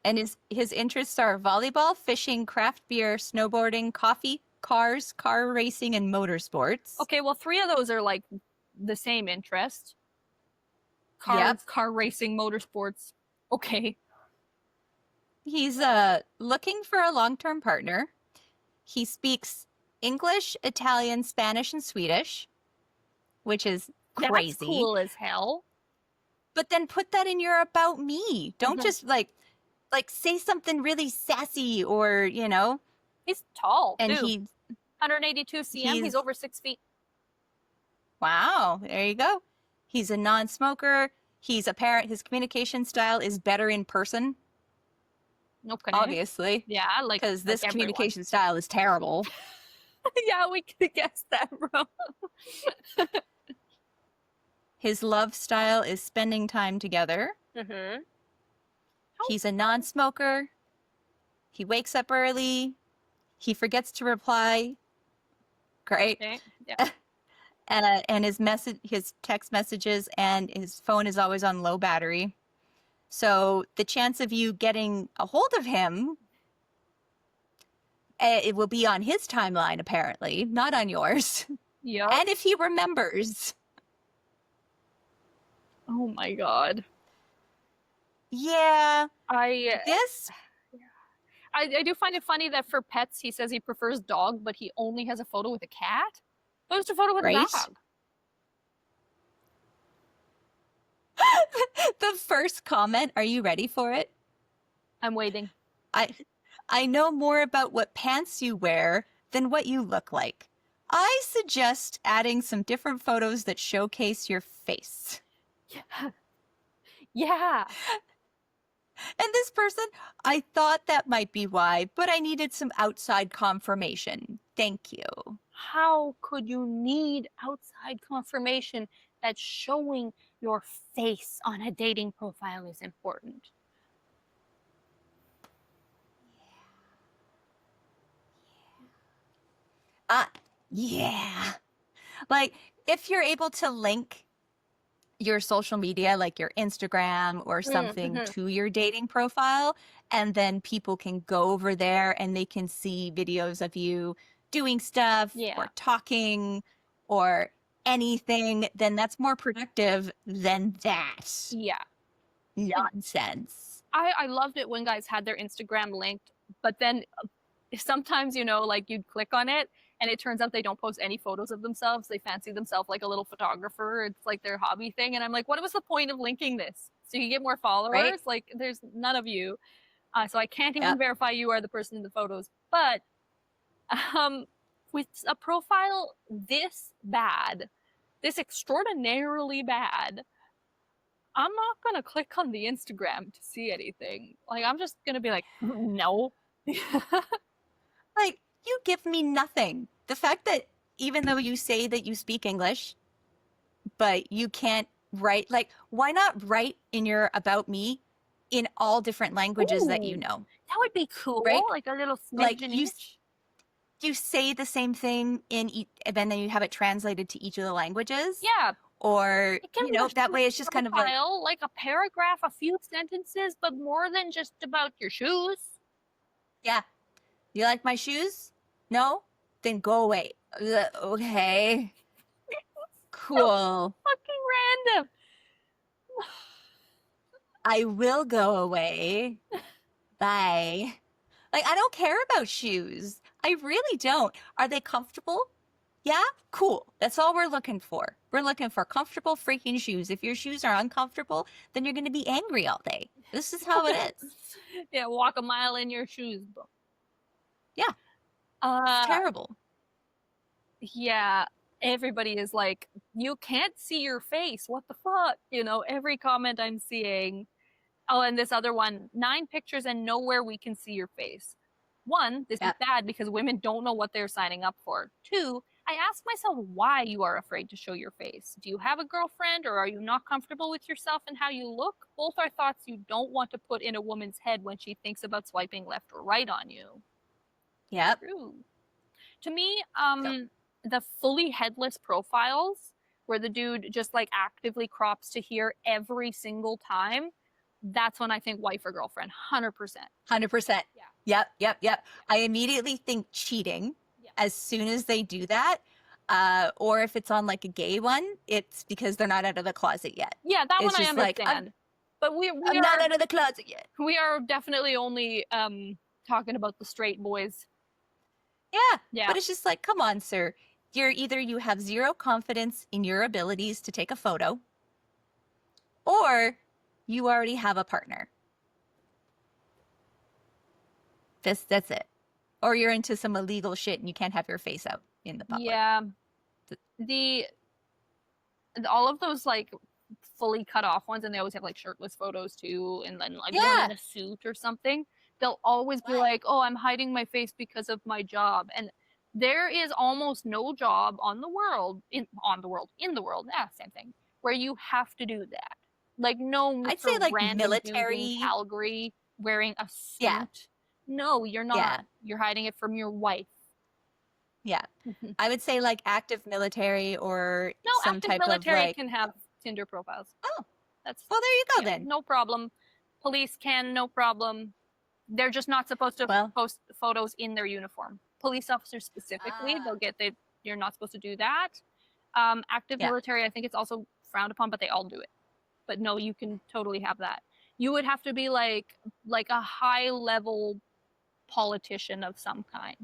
And his interests are volleyball, fishing, craft beer, snowboarding, coffee, cars, car racing, and motorsports. Okay, well, 3 of those are like the same interest. Cars, car racing, motorsports. Okay. He's looking for a long-term partner. He speaks English, Italian, Spanish, and Swedish, which is crazy. That's cool as hell. But then put that in your about me. Don't just like say something really sassy or, you know. He's tall, and too. He's 182 cm. He's over 6 feet. Wow, there you go. He's a non-smoker. He's a parent. His communication style is better in person. Okay. Obviously. Yeah, like because this communication style is terrible. Yeah, we could guess that, bro. His love style is spending time together. Mm-hmm. He's a non-smoker. He wakes up early. He forgets to reply. Great. Okay. Yeah. And his text messages and his phone is always on low battery. So the chance of you getting a hold of him, it will be on his timeline, apparently, not on yours. Yeah. And if he remembers. Oh my god. Yeah. I do find it funny that for pets, he says he prefers dog, but he only has a photo with a cat. Post a photo with a dog. The first comment, are you ready for it? I'm waiting. I know more about what pants you wear than what you look like. I suggest adding some different photos that showcase your face. Yeah. Yeah. And this person, I thought that might be why, but I needed some outside confirmation. Thank you. How could you need outside confirmation that showing your face on a dating profile is important? Yeah. Like, if you're able to link your social media, like your Instagram or something, to your dating profile, and then people can go over there and they can see videos of you doing stuff or talking or anything, then that's more productive than that. Yeah. Nonsense. I loved it when guys had their Instagram linked, but then sometimes, you know, like you'd click on it and it turns out they don't post any photos of themselves. They fancy themselves like a little photographer. It's like their hobby thing. And I'm like, what was the point of linking this? So you get more Right? followers? Like, there's none of you. So I can't even Yep. verify you are the person in the photos. But with a profile this bad, this extraordinarily bad, I'm not gonna click on the Instagram to see anything. Like, I'm just gonna be like, no. Like, you give me nothing. The fact that even though you say that you speak English, but you can't write, like, why not write in your about me in all different languages that you Ooh, know, that would be cool. right? Like a little Like, smidge in each. you say the same thing in and then you have it translated to each of the languages, Yeah, or it can be a that way short it's just kind of like, profile, like a paragraph, a few sentences, but more than just about your shoes. yeah, you like my shoes? No? Then go away. Okay, So cool. fucking random. I will go away. Bye. Like, I don't care about shoes. I really don't. Are they comfortable? Yeah? Cool. That's all we're looking for. We're looking for comfortable freaking shoes. If your shoes are uncomfortable, then you're going to be angry all day. This is how it is. Yeah, walk a mile in your shoes, bro. Yeah, it's terrible. Yeah, everybody is like, you can't see your face. What the fuck? You know, every comment I'm seeing. Oh, and this other one, 9 pictures and nowhere we can see your face. One, this is Yeah. bad because women don't know what they're signing up for. Two, I ask myself why you are afraid to show your face. Do you have a girlfriend or are you not comfortable with yourself and how you look? Both are thoughts you don't want to put in a woman's head when she thinks about swiping left or right on you. Yep. True. To me, Yep. the fully headless profiles where the dude just like actively crops to here every single time, that's when I think wife or girlfriend, 100%. 100%. Yeah. Yep. Yep. Yep. Yeah. I immediately think cheating Yeah. as soon as they do that. Or if it's on like a gay one, it's because they're not out of the closet yet. Yeah, that It's one I just like, understand. But we I'm not out of the closet yet. we are definitely only talking about the straight boys. Yeah. Yeah. But it's just like, come on, sir. You have zero confidence in your abilities to take a photo, or you already have a partner. That's it. Or you're into some illegal shit and you can't have your face out in the public. Yeah. The all of those like fully cut off ones, and they always have like shirtless photos too, and then like one in a suit or something. They'll always be like, "Oh, I'm hiding my face because of my job," and there is almost no job on the world in the world, same thing, where you have to do that. Like no, I'd say like random dude in military. Calgary wearing a suit. Yeah. No, you're not. Yeah. You're hiding it from your wife. Yeah. I would say like active military or No, some active type military of like. can have Tinder profiles. Oh, That's well, there you go yeah, then. no problem. Police can, no problem. They're just not supposed to post photos in their uniform. Police officers specifically, you're not supposed to do that. Active military, I think it's also frowned upon, but they all do it. But no, you can totally have that. You would have to be like a high level politician of some kind.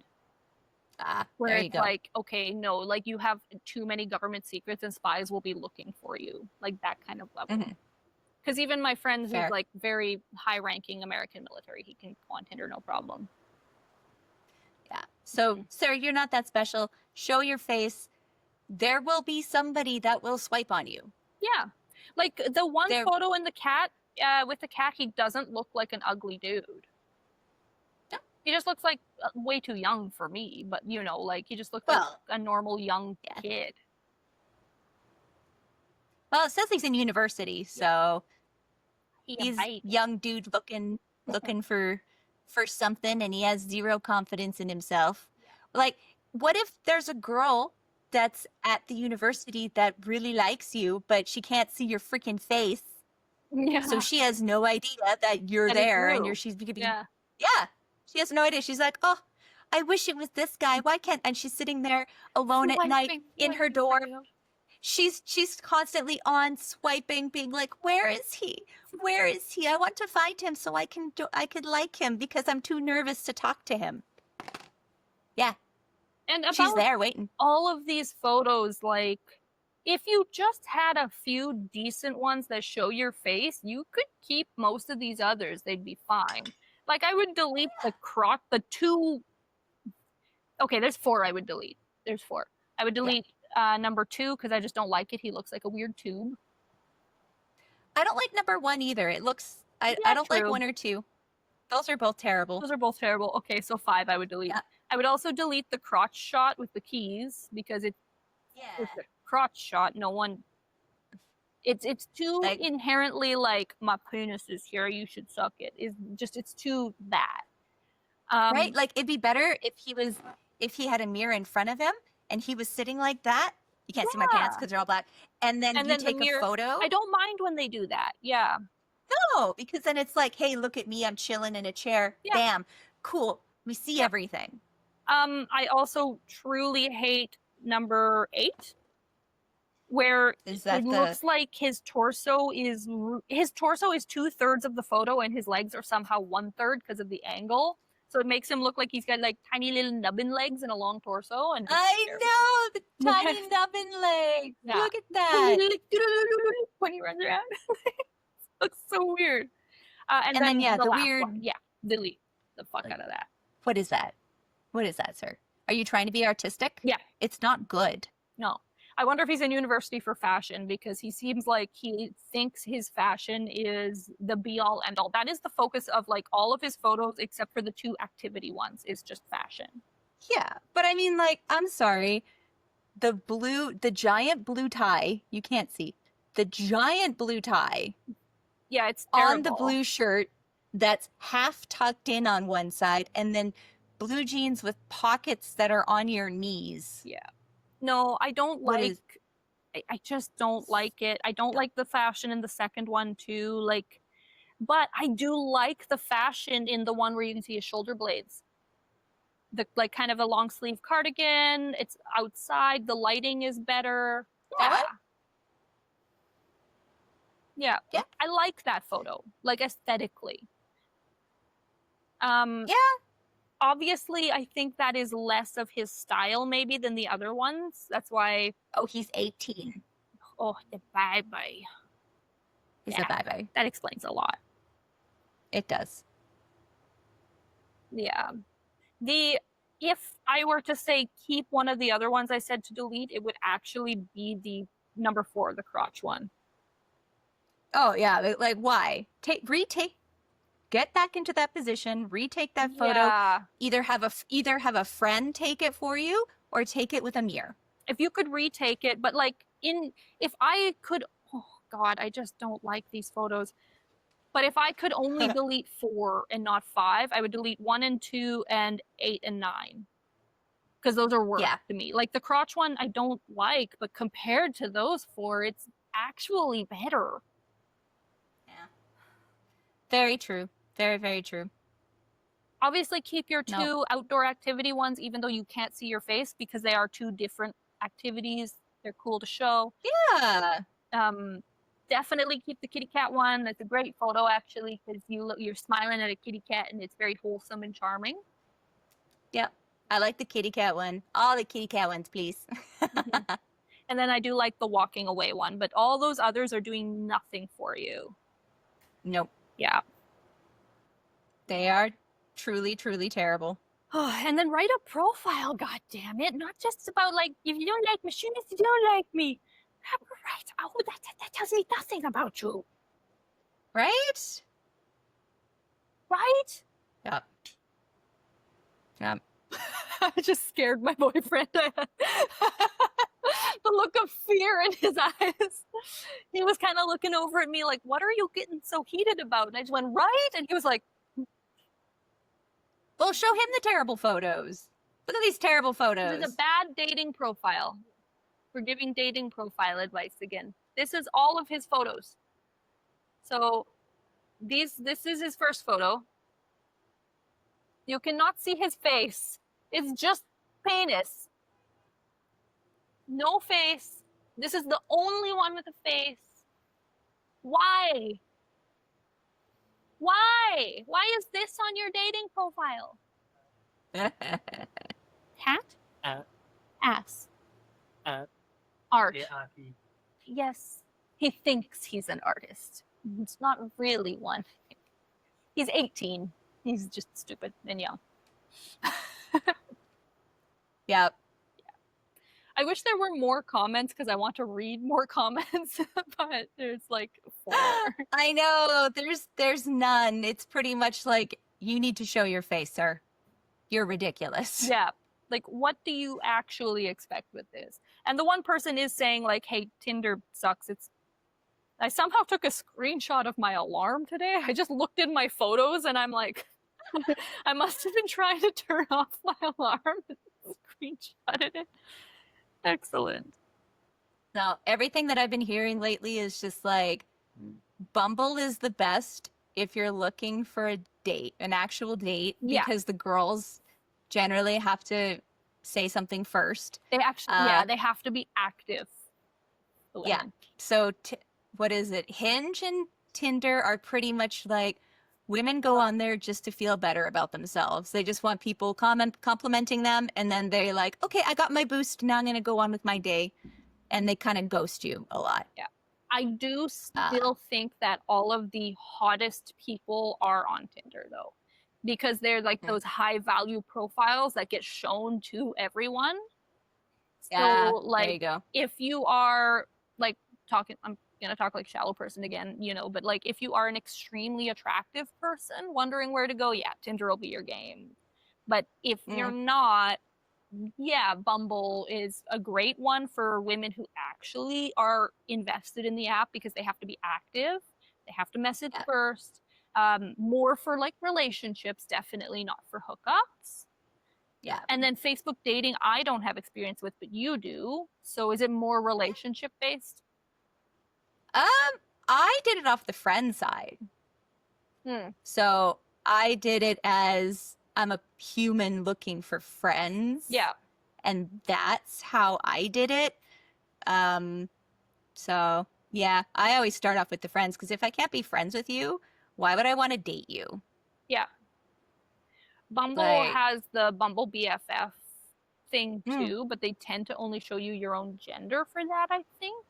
Where it's like, okay, no, like you have too many government secrets and spies will be looking for you. Like that kind of level. Because even my friend who's like very high ranking American military, he can go on Tinder, no problem. Yeah. So, sir, you're not that special. Show your face. There will be somebody that will swipe on you. Yeah. Like the one photo in the cat, with the cat, he doesn't look like an ugly dude. He just looks like way too young for me, but you know, like he just looks like a normal young kid. Well, it says he's in university, so he's young dude looking for something, and he has zero confidence in himself. Like, what if there's a girl that's at the university that really likes you, but she can't see your freaking face? Yeah. So she has no idea that you're there, and she's yeah. She has no idea. She's like, oh, I wish it was this guy. Why can't? And she's sitting there alone at night in her dorm. she's constantly on swiping, being like, "Where is he? Where is he? I want to find him so I could like him because I'm too nervous to talk to him." Yeah, And she's about there waiting. all of these photos, like, if you just had a few decent ones that show your face, you could keep most of these others. They'd be fine. Like, I would delete the two. Okay, there's 4 I would delete. There's 4. I would delete number 2 because I just don't like it. He looks like a weird tube. I don't like number 1 either. It looks, I don't like 1 or 2. Those are both terrible. Those are both terrible. Okay, so 5 I would delete. Yeah. I would also delete the crotch shot with the keys because it's a crotch shot. No one. It's too like, inherently like, my penis is here, you should suck it. It's too that. Right? Like, it'd be better if he had a mirror in front of him and he was sitting like that. You can't see my pants because they're all black. And then you take a photo. I don't mind when they do that. Yeah. No, because then it's like, hey, look at me. I'm chilling in a chair. Yeah. Bam. Cool. We see everything. I also truly hate number 8, where it looks like his torso is 2/3 of the photo and his legs are somehow 1/3 because of the angle. So it makes him look like he's got like tiny little nubbin legs and a long torso. And I know, the tiny nubbin legs. Yeah. Look at that. When he runs around. It looks so weird. And then the weird one. Yeah, delete the fuck out of that. What is that? What is that, sir? Are you trying to be artistic? Yeah. It's not good. No. I wonder if he's in university for fashion because he seems like he thinks his fashion is the be all end all. That is the focus of like all of his photos except for the 2 activity ones is just fashion. Yeah. But I mean, like, I'm sorry. The giant blue tie, you can't see. The giant blue tie. Yeah, it's terrible. On the blue shirt that's half tucked in on one side and then blue jeans with pockets that are on your knees. Yeah. No, I don't like. I just don't like it. I don't like the fashion in the second one too. Like, but I do like the fashion in the one where you can see his shoulder blades. The like kind of a long sleeve cardigan. It's outside. The lighting is better. Yeah. Yeah. I like that photo. Like aesthetically. Yeah. Obviously, I think that is less of his style maybe than the other ones. That's why... Oh, he's 18. Oh, the bye-bye. He's a bye-bye. That explains a lot. It does. Yeah. If I were to say keep one of the other ones I said to delete, it would actually be the number 4, the crotch one. Oh, yeah. Like, why? Get back into that position, retake that photo. Yeah. Either have a friend take it for you or take it with a mirror. If you could retake it, but like if I could, oh God, I just don't like these photos. But if I could only delete 4 and not 5, I would delete 1 and 2 and 8 and 9. Because those are worse to me. Like the crotch one I don't like, but compared to those 4, it's actually better. Yeah. Very true. Very, very true. Obviously, keep your 2 outdoor activity ones, even though you can't see your face, because they are 2 different activities. They're cool to show. Yeah. Definitely keep the kitty cat one. That's a great photo, actually, because you're smiling at a kitty cat, and it's very wholesome and charming. Yep. I like the kitty cat one. All the kitty cat ones, please. Mm-hmm. And then I do like the walking away one, but all those others are doing nothing for you. Nope. Yeah. They are truly, truly terrible. Oh, and then write a profile, God damn it! Not just about like, if you don't like me, you don't like me. Right? Oh, that tells me nothing about you. Right? Right? Yep. Yep. I just scared my boyfriend. The look of fear in his eyes. He was kind of looking over at me like, what are you getting so heated about? And I just went, right? And he was like, well, show him the terrible photos. Look at these terrible photos. This is a bad dating profile. We're giving dating profile advice again. This is all of his photos. So this is his first photo. You cannot see his face. It's just penis. No face. This is the only one with a face. Why? Why? Why is this on your dating profile? Hat? Ass. Art. Yes. He thinks he's an artist. It's not really one. He's 18. He's just stupid and young. Yep. I wish there were more comments because I want to read more comments, but there's like 4. I know. There's none. It's pretty much like, you need to show your face, sir. You're ridiculous. Yeah. Like, what do you actually expect with this? And the one person is saying, like, hey, Tinder sucks. I somehow took a screenshot of my alarm today. I just looked in my photos and I'm like, I must have been trying to turn off my alarm and screenshotted it. Excellent. Now, everything that I've been hearing lately is just like, Bumble is the best if you're looking for a date, an actual date, because the girls generally have to say something first. They actually, they have to be active. Yeah. So, what is it? Hinge and Tinder are pretty much like, women go on there just to feel better about themselves. They just want people complimenting them, and then they're like, okay, I got my boost, now I'm going to go on with my day. And they kind of ghost you a lot. Yeah. I do still think that all of the hottest people are on Tinder, though, because they're like those high value profiles that get shown to everyone. Yeah, So, like, there you go. if you are like I'm gonna talk like shallow person again, but like if you are an extremely attractive person wondering where to go, Tinder will be your game. But if you're not, Bumble is a great one for women who actually are invested in the app because they have to be active. They have to message first. More for like relationships, definitely not for hookups. Yeah. And then Facebook dating, I don't have experience with, but you do. So is it more relationship based? I did it off the friend side. So I did it as, I'm a human looking for friends. Yeah. And that's how I did it. So yeah, I always start off with the friends, because if I can't be friends with you, why would I want to date you? Yeah. Bumble has the Bumble BFF thing too, but they tend to only show you your own gender for that, I think.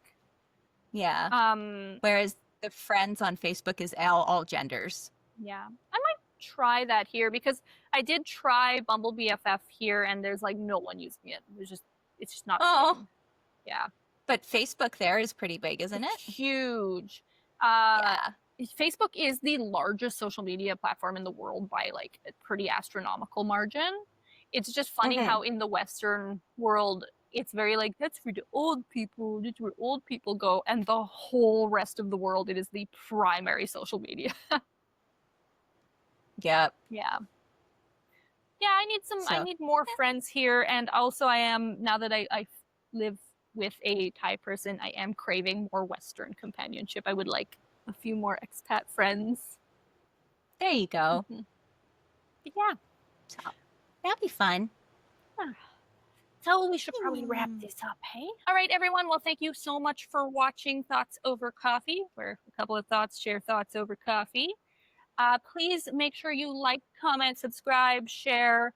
Yeah. Whereas the friends on Facebook is all genders. Yeah. I might try that here, because I did try Bumble BFF here and there's like no one using it. It's just not. Oh. Yeah. But Facebook there is pretty big, isn't it? Huge. Facebook is the largest social media platform in the world by like a pretty astronomical margin. It's just funny how in the Western world, it's very like, that's for the old people, that's where old people go. And the whole rest of the world, it is the primary social media. Yep. Yeah. Yeah, I need more friends here. And also now that I live with a Thai person, I am craving more Western companionship. I would like a few more expat friends. There you go. But yeah. So that'll be fun. So we should probably wrap this up, hey? All right, everyone. Well, thank you so much for watching Thoughts Over Coffee, where a couple of thoughts share thoughts over coffee. Please make sure you like, comment, subscribe, share.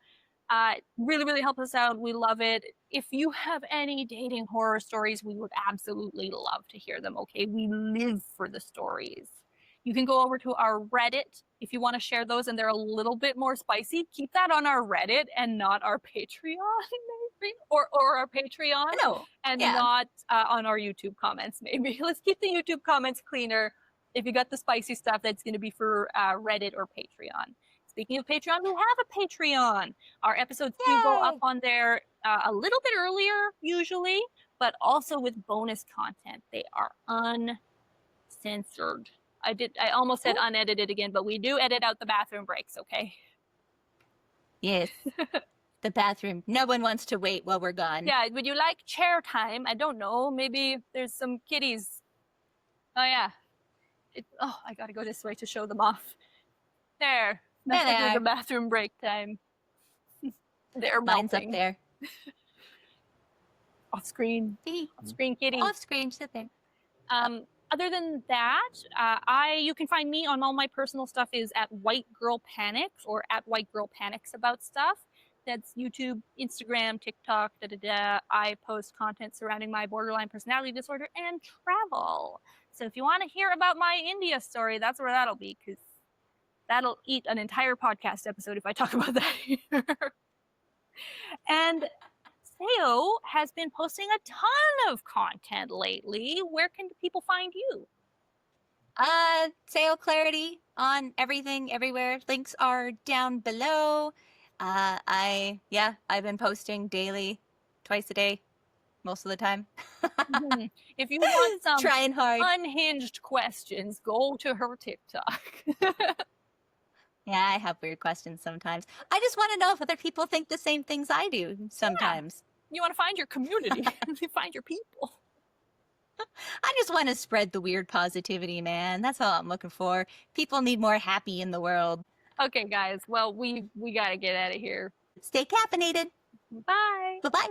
Really, really help us out. We love it. If you have any dating horror stories, we would absolutely love to hear them, okay? We live for the stories. You can go over to our Reddit if you want to share those, and they're a little bit more spicy. Keep that on our Reddit and not our Patreon, maybe, or our Patreon, not on our YouTube comments, maybe. Let's keep the YouTube comments cleaner. If you got the spicy stuff, that's going to be for Reddit or Patreon. Speaking of Patreon, we have a Patreon. Our episodes do go up on there a little bit earlier, usually, but also with bonus content. They are uncensored. I almost said unedited again, but we do edit out the bathroom breaks, okay? Yes. The bathroom. No one wants to wait while we're gone. Yeah, would you like chair time? I don't know. Maybe there's some kitties. Oh, yeah. I gotta go this way to show them off. There. Nothing like a bathroom break time. They're melting. Mine's up there. Off-screen kitty. Off-screen, sit there. Other than that, you can find me on all my personal stuff is at White Girl Panics or at White Girl Panics about stuff. That's YouTube, Instagram, TikTok, I post content surrounding my borderline personality disorder and travel. So if you want to hear about my India story, that's where that'll be, because that'll eat an entire podcast episode if I talk about that here. And Seyo has been posting a ton of content lately. Where can people find you? Seyo Clarity on everything, everywhere. Links are down below. I've been posting daily, twice a day, most of the time. If you want some trying hard, unhinged questions, go to her TikTok. Yeah, I have weird questions sometimes. I just want to know if other people think the same things I do sometimes. Yeah. You want to find your community, find your people. I just want to spread the weird positivity, man. That's all I'm looking for. People need more happy in the world. Okay, guys. Well, we got to get out of here. Stay caffeinated. Bye. Bye-bye.